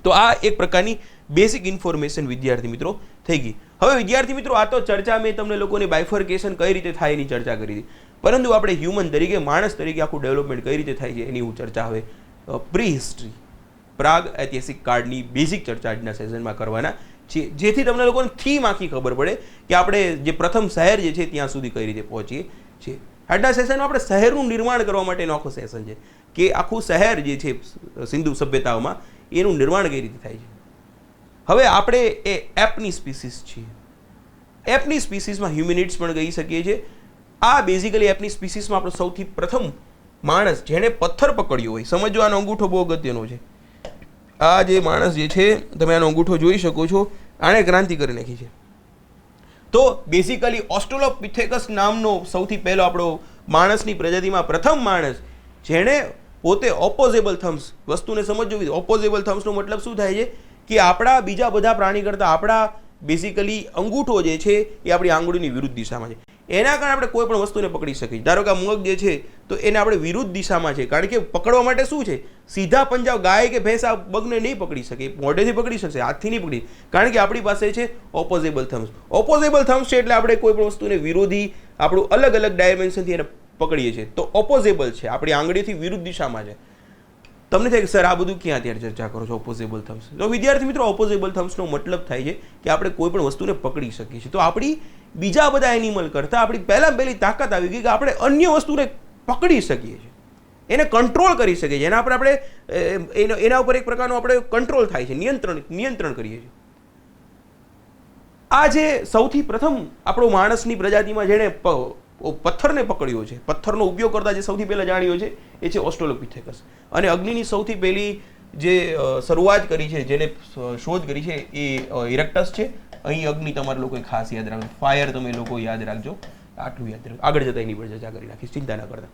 તો આ એક પ્રકારની બેસિક ઇન્ફોર્મેશન વિદ્યાર્થી મિત્રો થઈ ગઈ. હવે વિદ્યાર્થી મિત્રો, આ તો ચર્ચા મેં તમને લોકોને બાયફર્કેશન કઈ રીતે થાય એની ચર્ચા કરી હતી, પરંતુ આપણે હ્યુમન તરીકે, માણસ તરીકે આખું ડેવલપમેન્ટ કઈ રીતે થાય છે એની હું ચર્ચા હવે પ્રી હિસ્ટ્રી, પ્રાગ ઐતિહાસિક કાળની બેઝિક ચર્ચા આજના સેશનમાં કરવાના છીએ, જેથી તમને લોકોને થીમ આખી ખબર પડે કે આપણે જે પ્રથમ શહેર જે છે ત્યાં સુધી કઈ રીતે પહોંચીએ છીએ. આજના સેશનમાં આપણે શહેરનું નિર્માણ કરવા માટેનો આખો સેશન છે કે આખું શહેર જે છે સિંધુ સભ્યતાઓમાં એનું નિર્માણ કઈ રીતે થાય છે. હવે આપણે એ એપની સ્પીસીસ છીએ. એપની સ્પીસીસમાં હ્યુમિનિડ્સ પણ કહી શકીએ છીએ. આ બેઝિકલી એપની સ્પીસીસમાં આપણો સૌથી પ્રથમ માણસ જેણે પથ્થર પકડ્યો હોય. સમજો આનો અંગૂઠો બહુ અગત્યનો છે. આ જે માણસ જે છે તમે આનો અંગૂઠો જોઈ શકો છો, આણે ક્રાંતિ કરી નાખી છે. તો બેઝિકલી ઓસ્ટ્રેલોપિથેકસ નામનો સૌથી પહેલો આપણો માણસની પ્રજાતિમાં પ્રથમ માણસ જેણે પોતે ઓપોઝેબલ થમ્સ, વસ્તુને સમજવી, ઓપોઝેબલ થમ્સનો મતલબ શું થાય છે કે આપણા બીજા બધા પ્રાણી કરતાં આપણા બેઝિકલી અંગૂઠો જે છે એ આપણી આંગળીની વિરુદ્ધ દિશામાં છે. એના કારણે આપણે કોઈ પણ વસ્તુને પકડી શકીએ. ધારો કે આ મગ જે છે તો એને આપણે વિરુદ્ધ દિશામાં છે, કારણ કે પકડવા માટે શું છે, સીધા પંજા ગાય કે ભેંસ આ બગને નહીં પકડી શકે, મોઢેથી પકડી શકશે, હાથથી નહીં પકડી, કારણ કે આપણી પાસે છે ઓપોઝેબલ થમ્સ. ઓપોઝેબલ થમ્સ છે એટલે આપણે કોઈ પણ વસ્તુને વિરોધી આપણું અલગ અલગ ડાયમેન્શનથી એને પકડીએ છીએ. તો ઓપોઝેબલ છે, આપણી આંગળીથી વિરુદ્ધ દિશામાં છે. તમને થાય કે સર આ બધું ક્યાં અત્યારે ચર્ચા કરો છો ઓપોઝેબલ થમ્સ? તો વિદ્યાર્થી મિત્રો, ઓપોઝેબલ થમ્સનો મતલબ થાય છે કે આપણે કોઈ પણ વસ્તુને પકડી શકીએ છીએ. તો આપણી બીજા બધા એનિમલ કરતાં આપણી પહેલી તાકાત આવી ગઈ કે આપણે અન્ય વસ્તુને પકડી શકીએ છીએ, એને કંટ્રોલ કરી શકીએ છીએ, એના પર આપણે એના ઉપર એક પ્રકારનો આપણે કંટ્રોલ થાય છે, નિયંત્રણ કરીએ છીએ. આ જે સૌથી પ્રથમ આપણો માણસની પ્રજાતિમાં જેણે પથ્થરને પકડ્યો છે, પથ્થરનો ઉપયોગ કરતા જે સૌથી પહેલા જાણ્યો છે એ છે ઓસ્ટ્રેલોપિથેકસ. અને અગ્નિની સૌથી પહેલી જે શરૂઆત કરી છે, જેને શોધ કરી છે એ ઇરેક્ટસ છે. અહીં અગ્નિ તમારે લોકોએ ખાસ યાદ રાખજો, ફાયર તમે લોકો યાદ રાખજો, આટલું યાદ રાખજો, આગળ જતા એની પર ચર્ચા કરી નાખીશ, ચિંતા ના કરતા.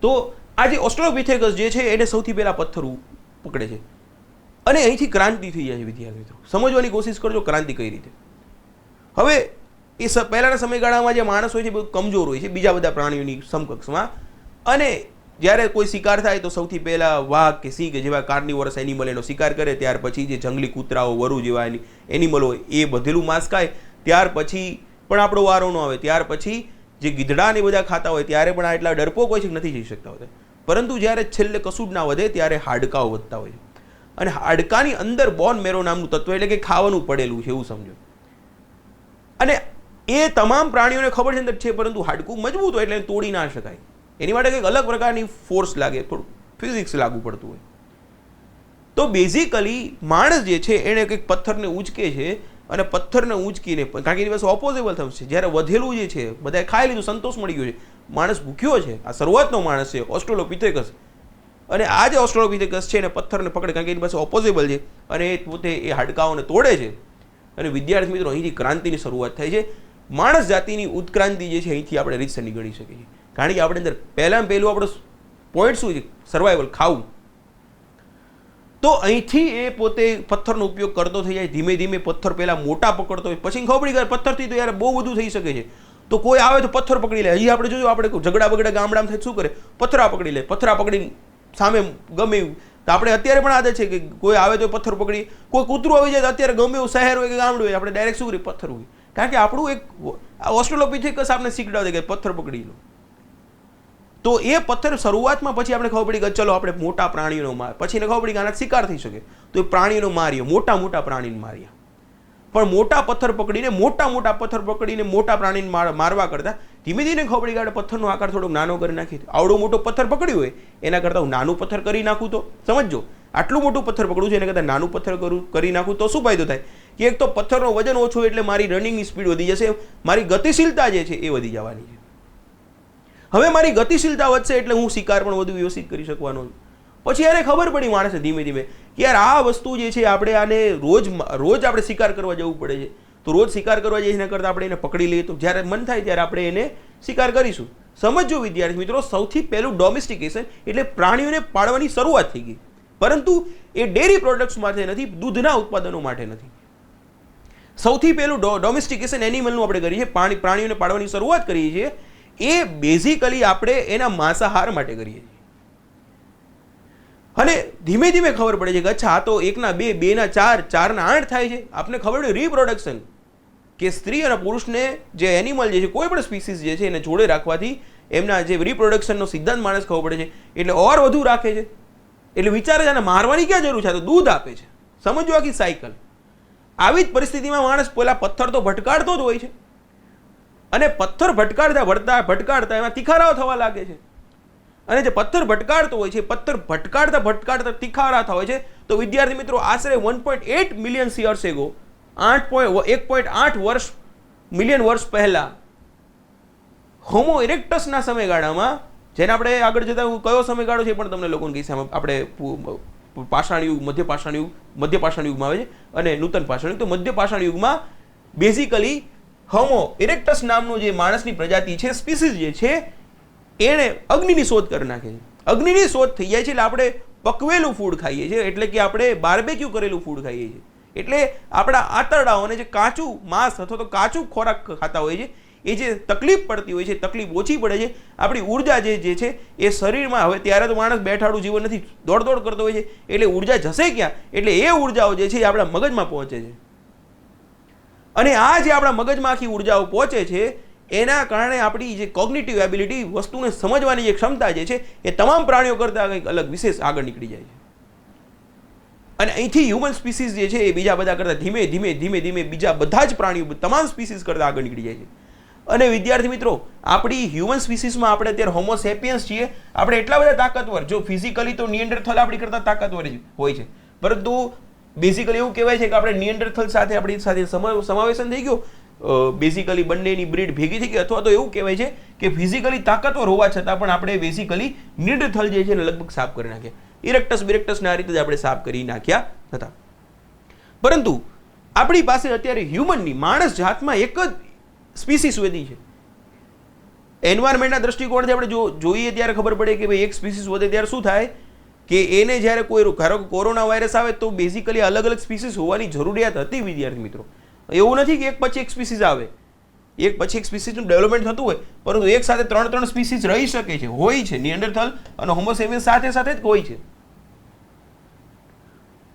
તો આ જે ઓસ્ટ્રેલોપિથેકસ જે છે એને સૌથી પહેલા પથ્થર પકડે છે અને અહીંથી ક્રાંતિ થઈ જાય છે. વિદ્યાર્થી મિત્રો, સમજવાની કોશિશ કરજો ક્રાંતિ કઈ રીતે. હવે એ પહેલાના સમયગાળામાં જે માણસ હોય છે બહુ કમજોર હોય છે બીજા બધા પ્રાણીઓની સમકક્ષમાં, અને જ્યારે કોઈ શિકાર થાય તો સૌથી પહેલાં વાઘ કે સિંહ કે જેવા કાર્નિવરસ એનિમલ એનો શિકાર કરે, ત્યાર પછી જે જંગલી કૂતરાઓ, વરુ જેવા એનિમલ હોય એ બધેલું માંસ ખાય, ત્યાર પછી પણ આપણો વારો ન આવે, ત્યાર પછી જે ગીધડા ને બધા ખાતા હોય ત્યારે પણ આ એટલા ડરપોક હોય છે કે નથી જઈ શકતા હોતા. પરંતુ જ્યારે છેલ્લે કશું જ ના વધે ત્યારે હાડકાઓ વધતા હોય છે, અને હાડકાની અંદર બોન મેરો નામનું તત્વ એટલે કે ખાવાનું પડેલું છે એવું સમજો. અને એ તમામ પ્રાણીઓને ખબર છે અંદર છે, પરંતુ હાડકું મજબૂત હોય એટલે તોડી ના શકાય. એની માટે કંઈક અલગ પ્રકારની ફોર્સ લાગે, થોડું ફિઝિક્સ લાગુ પડતું હોય. તો બેઝિકલી માણસ જે છે એણે કંઈક પથ્થરને ઉંચકે છે, અને પથ્થરને ઉંચકીને, કારણ કે એની પાસે ઓપોઝેબલ થમ્સ છે, જ્યારે વધેલું જે છે બધાએ ખાઈ લીધું, સંતોષ મળી ગયો છે, માણસ ભૂખ્યો છે, આ શરૂઆતનો માણસ છે ઓસ્ટ્રેલોપિથેકસ. અને આ જે ઓસ્ટ્રેલોપિથેકસ છે એને પથ્થરને પકડે, કારણ કે એની પાસે ઓપોઝેબલ છે અને એ પોતે એ હાડકાઓને તોડે છે. અને વિદ્યાર્થી મિત્રો, અહીંથી ક્રાંતિની શરૂઆત થાય છે. માણસ જાતિની ઉત્ક્રાંતિ જે છે અહીંથી આપણે રીતસરની ગણી શકીએ છીએ, કારણ કે આપણે અંદર પહેલું આપણો પોઈન્ટ શું છે, સર્વાઈવલ, ખાવું. તો અહીંથી એ પોતે પથ્થરનો ઉપયોગ કરતો થઈ જાય. ધીમે ધીમે પથ્થર પહેલાં મોટા પકડતો હોય, પછી ખબર પડી કે પથ્થરથી તો યાર બહુ બધું થઈ શકે છે. તો કોઈ આવે તો પથ્થર પકડી લે. હજી આપણે જોયું, આપણે ઝઘડા બગડા ગામડામાં થાય શું કરે, પથ્થરા પકડી લે, પથ્થરા પકડીને સામે ગમે એવું. તો આપણે અત્યારે પણ આદત છે કે કોઈ આવે તો પથ્થર પકડી, કોઈ કૂતરું આવી જાય તો અત્યારે ગમે એવું શહેર હોય કે ગામડું હોય આપણે ડાયરેક્ટ શું કરીએ, પથ્થર હોય. કારણ કે આપણું એક ઓસ્ટ્રેલોપિથેકસ આપણે શીખડાવે કે પથ્થર પકડી લો. તો એ પથ્થર શરૂઆતમાં પછી આપણે ખબર પડી કે ચલો આપણે મોટા પ્રાણીઓનો માર, પછી એને ખબર પડી કે આના શિકાર થઈ શકે, તો એ પ્રાણીનો માર્યો, મોટા પ્રાણીને માર્યા. પણ મોટા પથ્થર પકડીને મોટા પ્રાણીને મારવા કરતા ધીમે ધીમે ખબર પડી કે પથ્થરનો આકાર થોડોક નાનો કરી નાખી. આવડો મોટો પથ્થર પકડ્યું હોય એના કરતાં હું નાનું પથ્થર કરી નાખું તો સમજો, આટલું મોટું પથ્થર પકડું છું એના કરતાં નાનું પથ્થર કરી નાખું તો શું ફાયદો થાય કે એક તો પથ્થરનો વજન ઓછું એટલે મારી રનિંગની સ્પીડ વધી જશે, મારી ગતિશીલતા જે છે એ વધી જવાની છે. હવે મારી ગતિશીલતા વધશે એટલે હું શિકાર પણ વધુ વ્યવસ્થિત કરી શકવાનો છું. પછી યાર ખબર પડી માણસે ધીમે ધીમે કે યાર આ વસ્તુ જે છે આપણે આને રોજ આપણે શિકાર કરવા જવું પડે છે. તો રોજ શિકાર કરવા જઈએ એના કરતાં આપણે એને પકડી લઈએ, તો જ્યારે મન થાય ત્યારે આપણે એને શિકાર કરીશું. સમજો વિદ્યાર્થી મિત્રો, સૌથી પહેલું ડોમેસ્ટિકેશન એટલે પ્રાણીઓને પાળવાની શરૂઆત થઈ ગઈ, પરંતુ એ ડેરી પ્રોડક્ટ્સ માટે નથી, દૂધના ઉત્પાદનો માટે નથી. સૌથી પહેલું ડોમેસ્ટિકેશન એનિમલનું આપણે કરીએ છીએ, પ્રાણીઓને પાળવાની શરૂઆત કરીએ છીએ, એ બેઝિકલી આપણે એના માંસાહાર માટે કરીએ છીએ. અને ધીમે ધીમે ખબર પડે છે કે અચ્છા આ તો 1 ના 2, 2 ના 4, 4 ના 8 થાય છે. આપને ખબર પડે રીપ્રોડક્શન કે સ્ત્રી અને પુરુષને જે એનિમલ જે છે કોઈ પણ સ્પીસીસ જે છે એને જોડે રાખવાથી એમના જે રીપ્રોડક્શનનો સિદ્ધાંત માણસ ખબર પડે છે, એટલે ઓર વધુ રાખે છે. એટલે વિચારે છે આને મારવાની ક્યાં જરૂર છે, તો દૂધ આપે છે. સમજો આખી સાયકલ. આવી જ પરિસ્થિતિમાં માણસ પેલા પથ્થર તો ભટકાડતો જ હોય છે, અને પથ્થર ભટકાડતા એમાં તિખારાઓ થવા લાગે છે. અને જે પથ્થર ભટકાડતો હોય છે, પથ્થર ભટકાડતા તિખારા થવા હોય છે. તો વિદ્યાર્થી મિત્રો, આશરે 1.8 મિલિયન યર્સ એગો, 1.8 વર્ષ મિલિયન વર્ષ પહેલા હોમો ઇરેક્ટસના સમયગાળામાં, જેને આપણે આગળ જતા કયો સમયગાળો છે પણ તમને લોકોને કહીશ, આપણે પાષાણ યુગ, મધ્ય પાષાણ યુગમાં આવે છે અને નૂતન પાષાણ યુગ. તો મધ્ય પાષાણ યુગમાં બેઝિકલી હોમો ઇરેક્ટસ નામનું જે માણસની પ્રજાતિ છે, સ્પીસીસ જે છે, એણે અગ્નિની શોધ કરી નાખે છે. અગ્નિની શોધ થઈ જાય છે એટલે આપણે પકવેલું ફૂડ ખાઈએ છીએ, એટલે કે આપણે બાર્બેક્યુ કરેલું ફૂડ ખાઈએ છીએ. એટલે આપણા આંતરડાઓને જે કાચું માંસ અથવા તો કાચું ખોરાક ખાતા હોય છે, એ જે તકલીફ પડતી હોય છે, તકલીફ ઓછી પડે છે. આપણી ઉર્જા જે છે એ શરીરમાં, હવે ત્યારે તો માણસ બેઠાડું જીવન નથી, દોડ કરતો હોય છે, એટલે ઉર્જા જશે ક્યાં? એટલે એ ઉર્જાઓ જે છે એ આપણા મગજમાં પહોંચે છે. અને આ જે આપણા મગજમાં આખી ઉર્જાઓ પહોંચે છે એના કારણે આપણી જે કોગ્નિટિવ એબિલિટી, વસ્તુને સમજવાની જે ક્ષમતા જે છે એ તમામ પ્રાણીઓ કરતાં કંઈક અલગ વિશેષ આગળ નીકળી જાય છે. અને અહીંથી હ્યુમન સ્પીસીસ જે છે એ બીજા બધા કરતાં ધીમે ધીમે બીજા બધા જ પ્રાણીઓ, તમામ સ્પીસીસ કરતાં આગળ નીકળી જાય છે. અને વિદ્યાર્થી મિત્રો, આપણી હ્યુમન સ્પીસીસમાં આપણે અત્યારે હોમો સેપિયન્સ છીએ, આપણે એટલા બધા તાકાતવર, જો ફિઝિકલી તો નિએન્ડરથલ આપણી કરતાં તાકાતવર હોય છે, પરંતુ બેઝિકલી એવું કહેવાય છે કે આપણે નિએન્ડરથલ સાથે આપણી સાથે સમાવેશન થઈ ગયો, બેઝિકલી બંનેની બ્રીડ ભેગી થઈ ગઈ, અથવા તો એવું કહેવાય છે કે ફિઝિકલી તાકાતવર હોવા છતાં પણ આપણે બેઝિકલી નિએન્ડરથલ જે છે એને લગભગ સાફ કરી નાખ્યા. ઇરેક્ટસ બિરેક્ટસને આ રીતે જ આપણે સાફ કરી નાખ્યા હતા. પરંતુ આપણી પાસે અત્યારે હ્યુમનની, માણસ જાતમાં એક જ સ્પીસીસ વધી છે. એન્વાયરમેન્ટના દ્રષ્ટિકોણથી આપણે જોઈએ ત્યારે ખબર પડે કે ભાઈ એક સ્પીસીસ વધે ત્યારે શું થાય કે એને જ્યારે કોઈ ધારો કે કોરોના વાયરસ આવે તો બેઝિકલી અલગ અલગ સ્પીસીસ હોવાની જરૂરિયાત હતી વિદ્યાર્થી મિત્રો. એવું નથી કે એક પછી એક સ્પીસીસ આવે, એક પછી એક સ્પીસીસનું ડેવલપમેન્ટ થતું હોય, પરંતુ એક સાથે ત્રણ સ્પીસીસ રહી શકે છે, હોય છે. નિએન્ડરથલ અને હોમો સેપિયન્સ સાથે જ હોય છે.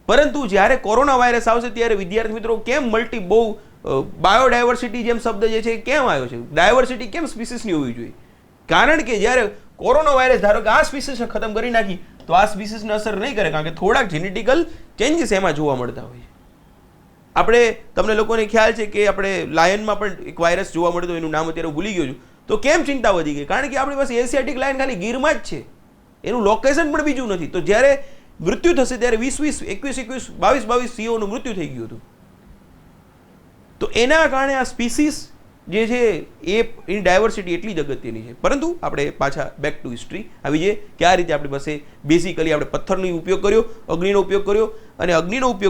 પરંતુ જ્યારે કોરોના વાયરસ આવશે ત્યારે વિદ્યાર્થી મિત્રો કેમ બહુ બાયોડાયવર્સિટી જેમ શબ્દ જે છે કેમ આવ્યો છે? ડાયવર્સિટી કેમ સ્પીસીસની હોવી જોઈએ? કારણ કે જ્યારે કોરોના વાયરસ ધારો કે આ સ્પીસીસને ખતમ કરી નાખી તો આ સ્પીસીસને અસર નહીં કરે, કારણ કે થોડાક જેનેટિકલ ચેન્જીસ એમાં જોવા મળતા હોય છે. આપણે, તમને લોકોને ખ્યાલ છે કે આપણે લાયનમાં પણ એક વાયરસ જોવા મળતો, એનું નામ અત્યારે ભૂલી ગયો છું. તો કેમ ચિંતા વધી ગઈ? કારણ કે આપણી પાસે એશિયાટિક લાયન ખાલી ગીરમાં જ છે, એનું લોકેશન પણ બીજું નથી. તો જ્યારે મૃત્યુ થશે ત્યારે 22 સીઓનું મૃત્યુ થઈ ગયું હતું. તો એના કારણે આ સ્પીસીસ જે છે એની ડાયવર્સિટી એટલી જ અગત્યની છે. પરંતુ આપણે પાછા બેક ટુ હિસ્ટ્રી આવી જઈએ કે આ રીતે આપણી પાસે બેઝિકલી આપણે પથ્થરનો ઉપયોગ કર્યો, અગ્નિનો ઉપયોગ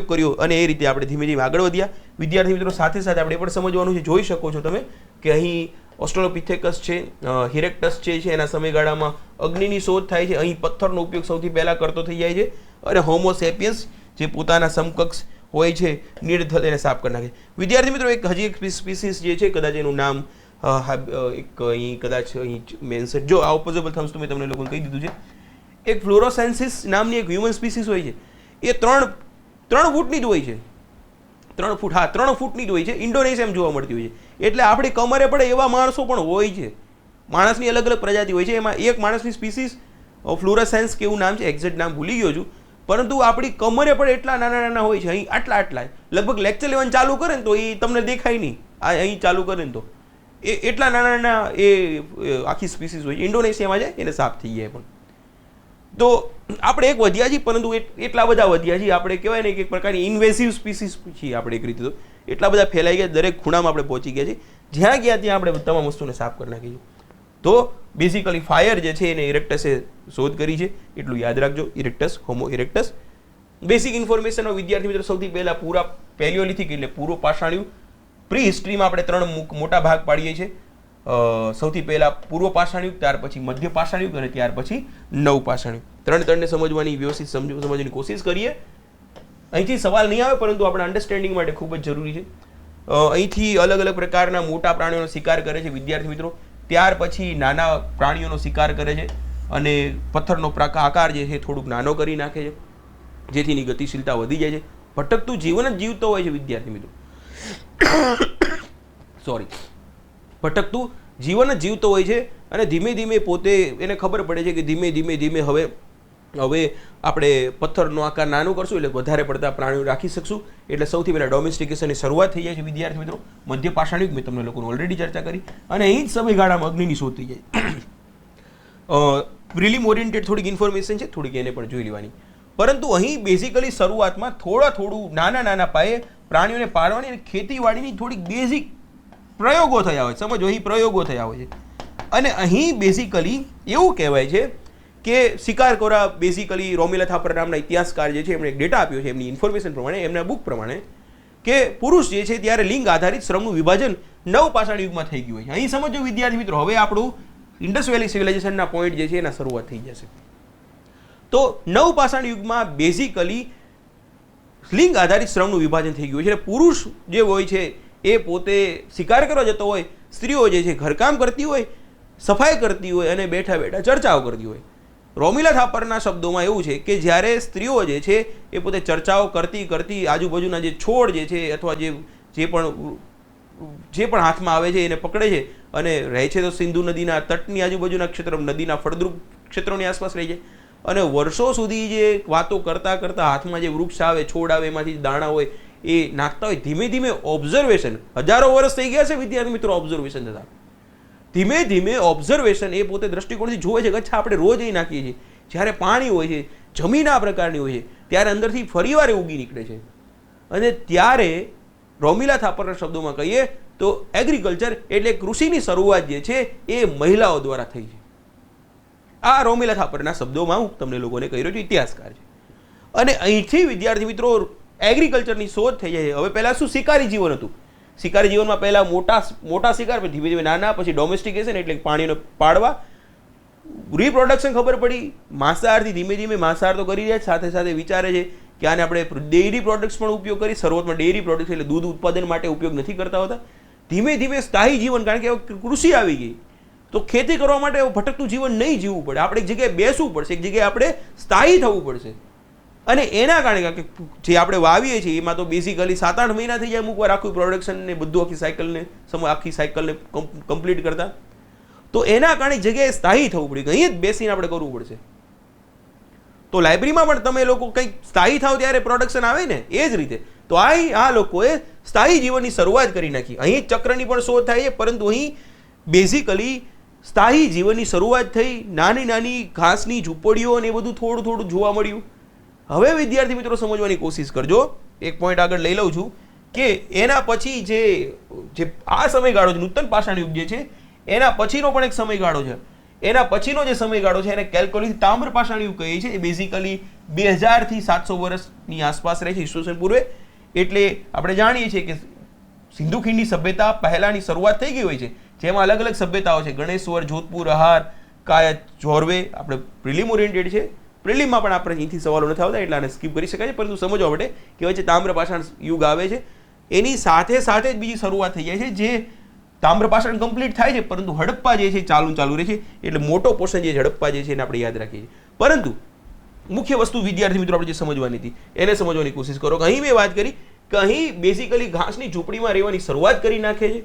કર્યો અને એ રીતે આપણે ધીમે ધીમે આગળ વધ્યા. વિદ્યાર્થી મિત્રો, સાથે સાથે આપણે એ પણ સમજવાનું છે, જોઈ શકો છો તમે કે અહીં ઓસ્ટ્રેલોપિથેકસ છે, હિરેક્ટસ છે, એના સમયગાળામાં અગ્નિની શોધ થાય છે. અહીં પથ્થરનો ઉપયોગ સૌથી પહેલા કરતો થઈ જાય છે. અને હોમો સેપિયન્સ જે પોતાના સમકક્ષ હોય છે નિએન્ડરથલ એને સાફ કરી નાખે. વિદ્યાર્થી મિત્રો, હજી એક સ્પીસીસ જે છે, કદાચ એનું નામ અહીં કદાચ અહીં મેન્શન, જો આ ઓપોઝેબલ થમ્સ તો મેં તમને લોકોને કહી દીધું છે. એક ફ્લોરોસેન્સિસ નામની એક હ્યુમન સ્પીસીસ હોય છે, એ 3 ફૂટની જ હોય છે. 3 ફૂટની જ હોય છે. ઇન્ડોનેશિયામાં જોવા મળતી હોય છે. એટલે આપણી કમરે પડે એવા માણસો પણ હોય છે. માણસની અલગ અલગ પ્રજાતિ હોય છે. એમાં એક માણસની સ્પીસીસ ફ્લોરોસેન્સ કેવું નામ છે, એક્ઝેક્ટ નામ ભૂલી ગયો છું, પરંતુ આપણી કમરે પણ એટલા નાના હોય છે. અહીં આટલા લગભગ લેક્ચર લેવાનું ચાલુ કરે ને તો એ તમને દેખાય નહીં, અહીં ચાલુ કરે ને તો એ એટલા નાના એ આખી સ્પીસીસ હોય. ઇન્ડોનેશિયામાં જાય એને સાફ થઈ જાય. પણ તો આપણે એક વધ્યા છીએ, પરંતુ એટલા બધા વધ્યા છીએ, આપણે કહેવાય ને કે એક પ્રકારની ઇન્વેસિવ સ્પીસીસ છીએ આપણે એક રીતે. તો એટલા બધા ફેલાઈ ગયા, દરેક ખૂણામાં આપણે પહોંચી ગયા છીએ. જ્યાં ગયા ત્યાં આપણે તમામ વસ્તુને સાફ કરી નાખી છે. તો બેઝિકલી ફાયર જે છે એને ઇરેક્ટસે શોધ કરી છે, એટલું યાદ રાખજો. Erectus, હોમો erectus. બેસિક ઇન્ફોર્મેશનનો વિદ્યાર્થી મિત્રો, સૌથી પહેલા પૂરા પેલિયોલિથિક એટલે પૂર્વ પાષાણ યુગ. પ્રી હિસ્ટ્રીમાં આપણે 3 મોટા ભાગ પાડીએ છીએ. સૌથી પહેલા પૂર્વ પાષાણ યુગ, ત્યાર પછી મધ્ય પાષાણ યુગ અને ત્યાર પછી નવ પાષાણ યુગ. ત્રણને સમજવાની વ્યવસ્થિત સમજવાની કોશિશ કરીએ. અહીંથી સવાલ નહીં આવે, પરંતુ આપણા અન્ડરસ્ટેન્ડિંગ માટે ખૂબ જ જરૂરી છે. અહીંથી અલગ અલગ પ્રકારના મોટા પ્રાણીઓનો શિકાર કરે છે વિદ્યાર્થી મિત્રો. ત્યાર પછી નાના પ્રાણીઓનો શિકાર કરે છે અને પથ્થરનો આકાર જે છે થોડુંક નાનો કરી નાખે છે, જેથી એની ગતિશીલતા વધી જાય છે. ભટકતું જીવન જ જીવતો હોય છે વિદ્યાર્થી મિત્રો. ભટકતું જીવન જ જીવતો હોય છે અને ધીમે ધીમે પોતે એને ખબર પડે છે કે ધીમે ધીમે હવે આપણે પથ્થરનો આકાર નાનો કરશું એટલે વધારે પડતા પ્રાણીઓ રાખી શકશું. એટલે સૌથી પહેલાં ડોમેસ્ટિકેશનની શરૂઆત થઈ જાય છે વિદ્યાર્થી મિત્રો. મધ્ય પાષાણ યુગ મેં તમને લોકોને ઓલરેડી ચર્ચા કરી, અને અહીં જ સમયગાળામાં અગ્નિની શોધ થઈ જાય. પ્રિલિમ ઓરિએન્ટેડ થોડીક ઇન્ફોર્મેશન છે, થોડીક એને પણ જોઈ લેવાની. પરંતુ અહીં બેઝિકલી શરૂઆતમાં થોડું નાના પાયે પ્રાણીઓને પાળવાની અને ખેતીવાડીની થોડીક બેઝિક પ્રયોગો થયા હોય, સમજો અહીં પ્રયોગો થયા હોય છે. અને અહીં બેઝિકલી એવું કહેવાય છે કે શિકારકોરા બેઝિકલી રોમિલા થાપર નામના ઇતિહાસકાર જે છે એમણે એક ડેટા આપ્યો છે એમની ઇન્ફોર્મેશન પ્રમાણે, એમના બુક પ્રમાણે, કે પુરુષ જે છે ત્યારે લિંગ આધારિત શ્રમનું વિભાજન નવપાષાણ યુગમાં થઈ ગયું હોય છે. અહીં સમજો વિદ્યાર્થી મિત્રો, હવે આપણું ઇન્ડસ વેલી સિવિલાઇઝેશનના પોઈન્ટ જે છે એના શરૂઆત થઈ જશે. તો નવપાષાણ યુગમાં બેઝિકલી લિંગ આધારિત શ્રમનું વિભાજન થઈ ગયું છે. પુરુષ જે હોય છે એ પોતે શિકાર કરવા જતો હોય, સ્ત્રીઓ જે છે ઘરકામ કરતી હોય, સફાઈ કરતી હોય અને બેઠા બેઠા ચર્ચાઓ કરતી હોય. રોમિલા થાપરના શબ્દોમાં એવું છે કે જ્યારે સ્ત્રીઓ જે છે એ પોતે ચર્ચાઓ કરતી કરતી આજુબાજુના જે છોડ જે છે અથવા જે પણ હાથમાં આવે છે એને પકડે છે અને રહે છે તો સિંધુ નદીના તટની આજુબાજુના ક્ષેત્ર, નદીના ફળદ્રુપ ક્ષેત્રોની આસપાસ રહે છે અને વર્ષો સુધી જે વાતો કરતા કરતા હાથમાં જે વૃક્ષ આવે, છોડ આવે, એમાંથી દાણા હોય એ નાખતા હોય. ધીમે ધીમે ઓબ્ઝર્વેશન, હજારો વર્ષ થઈ ગયા છે વિદ્યાર્થી મિત્રો ઓબ્ઝર્વેશન થતા. ધીમે ધીમે ઓબ્ઝર્વેશન એ પોતે દ્રષ્ટિકોણથી જોવે છે કે અચ્છા આપણે રોજ અહીં નાખીએ છીએ, જ્યારે પાણી હોય છે, જમીન આ પ્રકારની હોય છે, ત્યારે અંદરથી ફરીવાર એ ઉગી નીકળે છે. અને ત્યારે રોમિલા થાપરના શબ્દોમાં કહીએ તો એગ્રીકલ્ચર એટલે કૃષિની શરૂઆત જે છે એ મહિલાઓ દ્વારા થઈ છે. આ રોમિલા થાપરના શબ્દોમાં હું તમને લોકોને કહી રહ્યો છું, ઇતિહાસકાર છે. અને અહીંથી વિદ્યાર્થી મિત્રો એગ્રીકલ્ચરની શોધ થઈ જાય છે. હવે પહેલાં શું શિકારી જીવન હતું, શિકારી જીવનમાં પહેલાં મોટા શિકાર, પછી ધીમે ધીમે નાના, પછી ડોમેસ્ટિકેશન એટલે પાણીનો પાડવા, રિપ્રોડક્શન ખબર પડી, માંસાહારથી ધીમે ધીમે માંસાહાર તો કરી રહ્યા છે, સાથે સાથે વિચારે છે કે આને આપણે ડેરી પ્રોડક્ટ્સ પણ ઉપયોગ કરી. શરૂઆતમાં ડેરી પ્રોડક્ટ્સ એટલે દૂધ ઉત્પાદન માટે ઉપયોગ નથી કરતા હોતા. ધીમે ધીમે સ્થાયી જીવન, કારણ કે કૃષિ આવી ગઈ તો ખેતી કરવા માટે ભટકતું જીવન નહીં જીવવું પડે, આપણે એક જગ્યાએ બેસવું પડશે, એક જગ્યાએ આપણે સ્થાયી થવું પડશે. અને એના કારણે જે આપણે વાવીએ છીએ એમાં તો બેઝિકલી 7-8 મહિના થઈ જાય અમુક વાર આખું પ્રોડક્શન ને બધું આખી સાયકલને કમ્પ્લીટ કરતા. તો એના કારણે જગ્યાએ સ્થાયી થવું પડે, અહીં જ બેસીને આપણે કરવું પડશે. તો લાઇબ્રેરીમાં પણ તમે લોકો કંઈક સ્થાયી થાવ ત્યારે પ્રોડક્શન આવે ને, એ જ રીતે તો આ લોકોએ સ્થાયી જીવનની શરૂઆત કરી નાખી. અહીં ચક્રની પણ શોધ થાય છે, પરંતુ અહીં બેઝિકલી સ્થાયી જીવનની શરૂઆત થઈ. નાની નાની ઘાસની ઝૂંપડીઓ અને એ બધું થોડું થોડું જોવા મળ્યું. હવે વિદ્યાર્થી મિત્રો સમજવાની કોશિશ કરજો, એક પોઈન્ટ આગળ લઈ લઉં છું કે એના પછી જે આ સમયગાળો છે, નૂતન પાષાણ યુગ જે છે એના પછીનો પણ એક સમયગાળો છે. એના પછીનો જે સમયગાળો છે એને કેલ્કોલિથિક તામ્ર પાષાણ યુગ કહીએ છીએ. એ બેઝિકલી 2000 થી 700 વર્ષની આસપાસ રહે છે ઈસવીસન પૂર્વે. એટલે આપણે જાણીએ છીએ કે સિંધુ ખીણની સભ્યતા પહેલાની શરૂઆત થઈ ગઈ હોય છે, જેમાં અલગ અલગ સભ્યતાઓ છે, ગણેશ્વર, જોધપુર, અહાર, કાયત, જોરવે. આપણે પ્રિલિમ ઓરિએન્ટેડ છે, પ્રિલિમમાં પણ આપણે અહીંથી સવાલો નથી આવતા એટલે આને સ્કીપ કરી શકાય છે, પરંતુ સમજવા માટે કે વચ્ચે તામ્ર પાષાણ યુગ આવે છે. એની સાથે સાથે જ બીજી શરૂઆત થઈ જાય છે, જે તામ્ર પાષાણ કમ્પ્લીટ થાય છે, પરંતુ હડપ્પા જે છે ચાલુ રહે છે. એટલે મોટો પોર્શન જે હડપ્પા જે છે એને આપણે યાદ રાખીએ છીએ. પરંતુ મુખ્ય વસ્તુ વિદ્યાર્થી મિત્રો આપણે જે સમજવાની હતી એને સમજવાની કોશિશ કરો કે અહીં મેં વાત કરી કે અહીં બેઝિકલી ઘાસની ઝૂંપડીમાં રહેવાની શરૂઆત કરી નાખે છે,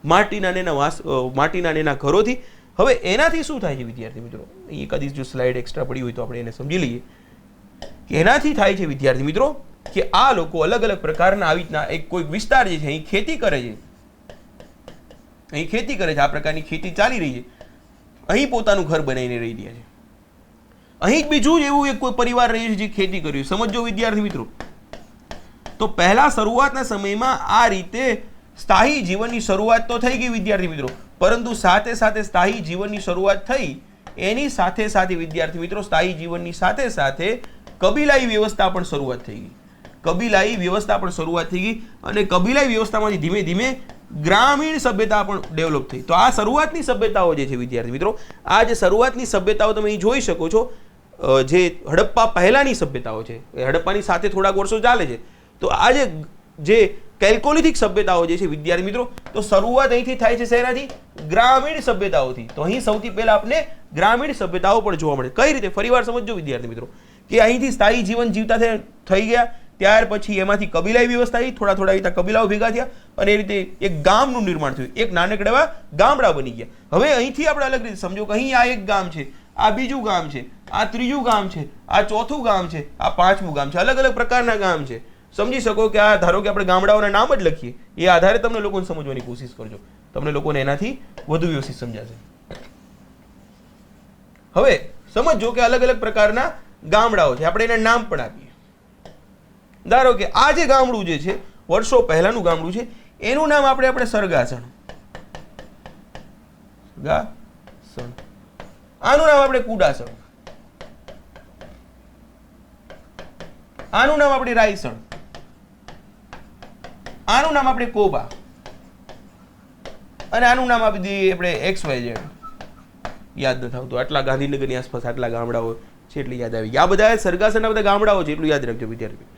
માટીના નેના ઘરોથી. હવે એનાથી શું થાય છે વિદ્યાર્થી મિત્રો, અહીં કદી જો સ્લાઇડ એક્સ્ટ્રા પડી હોય તો આપણે એને સમજી લઈએ કે એનાથી થાય છે વિદ્યાર્થી મિત્રો કે આ લોકો અલગ અલગ પ્રકારના આવી રીતના એક કોઈક વિસ્તાર જે છે અહીં ખેતી કરે છે, આ પ્રકારની ખેતી ચાલી રહી છે, અહીં પોતાનું ઘર બનાવીને રહી રહ્યા છે. અહીં બીજું જ એવું એક કોઈ પરિવાર રહે છે જે ખેતી કર્યું. સમજો વિદ્યાર્થી મિત્રો, તો પહેલા શરૂઆતના સમયમાં આ રીતે સ્થાયી જીવનની શરૂઆત તો થઈ ગઈ વિદ્યાર્થી મિત્રો, પરંતુ સાથે સાથે સ્થાયી જીવનની શરૂઆત થઈ એની સાથે સાથે વિદ્યાર્થી મિત્રો સ્થાયી જીવનની સાથે સાથે કબીલાઈ વ્યવસ્થા પણ શરૂઆત થઈ ગઈ. અને કબીલાઈ વ્યવસ્થામાંથી ધીમે ધીમે ગ્રામીણ સભ્યતા પણ ડેવલપ થઈ. તો આ શરૂઆતની સભ્યતાઓ જે છે વિદ્યાર્થી મિત્રો, આ જે શરૂઆતની સભ્યતાઓ તમે અહીં જોઈ શકો છો, જે હડપ્પા પહેલાની સભ્યતાઓ છે, હડપ્પાની સાથે થોડાક વર્ષો ચાલે છે. તો આ જે કેલ્કોલિથિક સભ્યતાઓ જે છે વિદ્યાર્થી મિત્રો, તો શરૂઆત અહીંથી થાય છે શેનાથી? ગ્રામીણ સભ્યતાઓથી. તો અહીં સૌથી પહેલા આપણે ગ્રામીણ સભ્યતાઓ પણ જોવા મળે. કઈ રીતે? ફરીવાર સમજો વિદ્યાર્થી મિત્રો કે અહીંથી સ્થાયી જીવન જીવતા થઈ ગયા, ત્યાર પછી એમાંથી કબીલાઈ વ્યવસ્થા આવી, થોડા થોડા કબીલાઓ ભેગા થયા અને એ રીતે એક ગામનું નિર્માણ થયું, એક નાનકડા એવા ગામડા બની ગયા. હવે અહીંથી આપણે અલગ રીતે સમજો કે અહીં આ એક ગામ છે, આ બીજું ગામ છે, આ ત્રીજું ગામ છે, આ ચોથું ગામ છે, આ પાંચમું ગામ છે, અલગ અલગ પ્રકારના ગામ છે. સમજી શકો કે આ ધારો કે આપણે ગામડાઓના નામ જ લખીએ, એ આધારે તમને લોકોને સમજવાની કોશિશ કરજો, તમને લોકોને એનાથી વધુ વ્યવસ્થિત સમજાશે. હવે સમજો કે અલગ અલગ પ્રકારના ગામડાઓ છે, આપણે એના નામ પણ આપીએ. ધારો કે આ જે ગામડું જે છે વર્ષો પહેલાનું ગામડું છે, એનું નામ આપણે સર્ગાસણ. સર્ગાસણ. આનું નામ આપણે કુડાસણ. આનું નામ આપણે રાયસણ. આનું નામ આપણે કોબા. અને આનું નામ આપી દઈએ આપણે XYZ. યાદ ન થતું, આટલા ગાંધીનગરની આસપાસ આટલા ગામડાઓ છે એટલે યાદ આવી. આ બધા સરગાસણના બધા ગામડાઓ છે એટલું યાદ રાખજો વિદ્યાર્થી.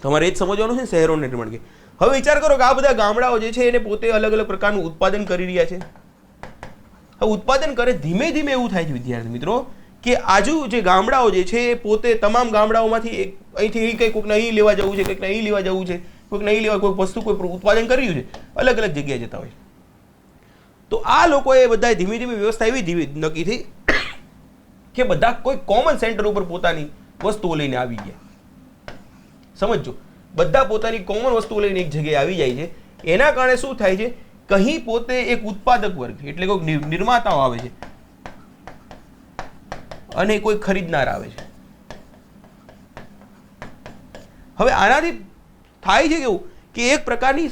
તમારે એ જ સમજવાનું છે શહેરોનું નિર્માણ કે. હવે વિચાર કરો કે આ બધા ગામડાઓ જે છે એને પોતે અલગ અલગ પ્રકારનું ઉત્પાદન કરી રહ્યા છે. હવે ઉત્પાદન કરે ધીમે ધીમે એવું થાય છે વિદ્યાર્થી મિત્રો કે આજુ જે ગામડાઓ જે છે એ પોતે તમામ ગામડાઓમાંથી અહીંથી અહીં કંઈ કોઈકને અહીં લેવા જવું છે, કંઈકને અહીં લેવા જવું છે, કોઈકને અહીં લેવા, કોઈ વસ્તુ કોઈ ઉત્પાદન કરી રહ્યું છે, અલગ અલગ જગ્યાએ જતા હોય. તો આ લોકોએ બધા ધીમે ધીમે વ્યવસ્થા એવી નક્કી થઈ કે બધા કોઈ કોમન સેન્ટર ઉપર પોતાની વસ્તુઓ લઈને આવી ગયા. સમજો, બધા પોતાની કોમન વસ્તુઓ લઈને એક જગ્યાએ આવી જાય છે. એના કારણે શું થાય છે, કहीं પોતે એક ઉત્પાદક વર્ગ એટલે કોઈ નિર્માતાઓ આવે છે અને કોઈ ખરીદનાર આવે છે. હવે આનાથી થાય છે કેવું કે એક પ્રકારની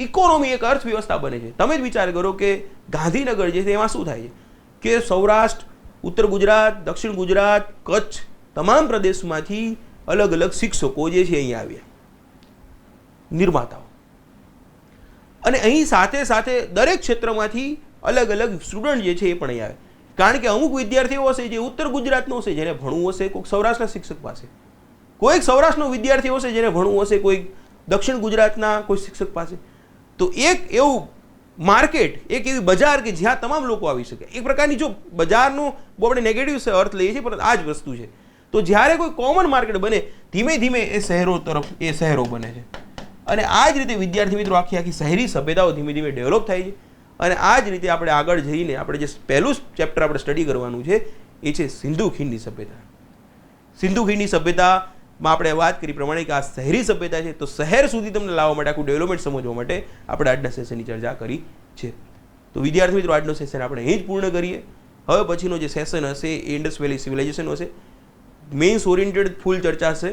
ઇકોનોમી, એક અર્થવ્યવસ્થા બને છે. તમે જ વિચાર કરો કે ગાંધીનગર જે છે એમાં શું થાય છે કે સૌરાષ્ટ્ર, ઉત્તર ગુજરાત, દક્ષિણ ગુજરાત, કચ્છ તમામ પ્રદેશમાંથી અલગ અલગ શિક્ષકો જે છે અહીંયા આવ્યા, નિર્માતાઓ. અને અહીં સાથે સાથે દરેક ક્ષેત્રમાંથી અલગ અલગ સ્ટુડન્ટ જે છે એ પણ અહીં આવે. કારણ કે અમુક વિદ્યાર્થીઓ હશે જે ઉત્તર ગુજરાતનો હશે જેને ભણવું હશે કોઈક સૌરાષ્ટ્રના શિક્ષક પાસે, કોઈક સૌરાષ્ટ્રનો વિદ્યાર્થી હશે જેને ભણવું હશે કોઈક દક્ષિણ ગુજરાતના કોઈ શિક્ષક પાસે. તો એક એવું માર્કેટ, એક એવી બજાર કે જ્યાં તમામ લોકો આવી શકે. એક પ્રકારની જો બજારનો બહુ આપણે નેગેટિવ અર્થ લઈએ છીએ પરંતુ આ જ વસ્તુ છે. તો જ્યારે કોઈ કોમન માર્કેટ બને ધીમે ધીમે એ શહેરો તરફ એ શહેરો બને છે. અને આ જ રીતે વિદ્યાર્થી મિત્રો આખી શહેરી સભ્યતાઓ ધીમે ધીમે ડેવલપ થાય છે. અને આ જ રીતે આપણે આગળ જઈને આપણે જે પહેલું ચેપ્ટર આપણે સ્ટડી કરવાનું છે એ છે સિંધુ ખીણની સભ્યતા. સિંધુ ખીણની સભ્યતામાં આપણે વાત કરી પ્રમાણે કે આ શહેરી સભ્યતા છે, તો શહેર સુધી તમને લાવવા માટે આખું ડેવલપમેન્ટ સમજવા માટે આપણે આજના સેશનની ચર્ચા કરી છે. તો વિદ્યાર્થી મિત્રો આજનો સેશન આપણે અહીં જ પૂર્ણ કરીએ. હવે પછીનો જે સેશન હશે એ ઇન્ડસ વેલી સિવિલાઇઝેશન હશે. મેઇન્સ ઓરિએન્ટેડ ફૂલ ચર્ચા હશે,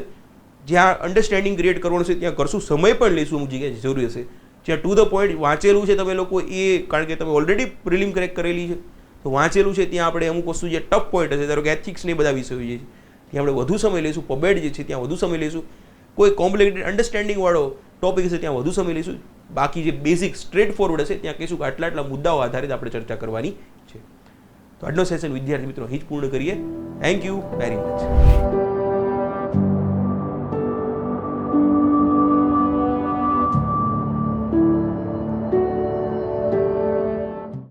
જ્યાં અન્ડરસ્ટેન્ડિંગ ક્રિએટ કરવાનું છે ત્યાં કરશું, સમય પણ લઈશું અમુક જગ્યાએ જરૂરી હશે. જ્યાં ટુ ધ પોઈન્ટ વાંચેલું છે તમે લોકો એ, કારણ કે તમે ઓલરેડી પ્રિલિમ ક્રેક કરેલી છે તો વાંચેલું છે ત્યાં આપણે અમુક વસ્તુ જે ટફ પોઈન્ટ હશે, ધારો કે એથિક્સ ને બધા વિષયો છે ત્યાં આપણે વધુ સમય લઈશું. પબેડ જે છે ત્યાં વધુ સમય લઈશું. કોઈ કોમ્પ્લિકેટેડ અન્ડરસ્ટેન્ડિંગ વાળો ટોપિક હશે ત્યાં વધુ સમય લઈશું. બાકી જે બેઝિક સ્ટ્રેટ ફોરવર્ડ હશે ત્યાં કહીશું કે આટલા મુદ્દાઓ આધારિત આપણે ચર્ચા કરવાની છે. તો આજનો સેશન વિદ્યાર્થી મિત્રો અહીં જ પૂર્ણ કરીએ. Thank you very much.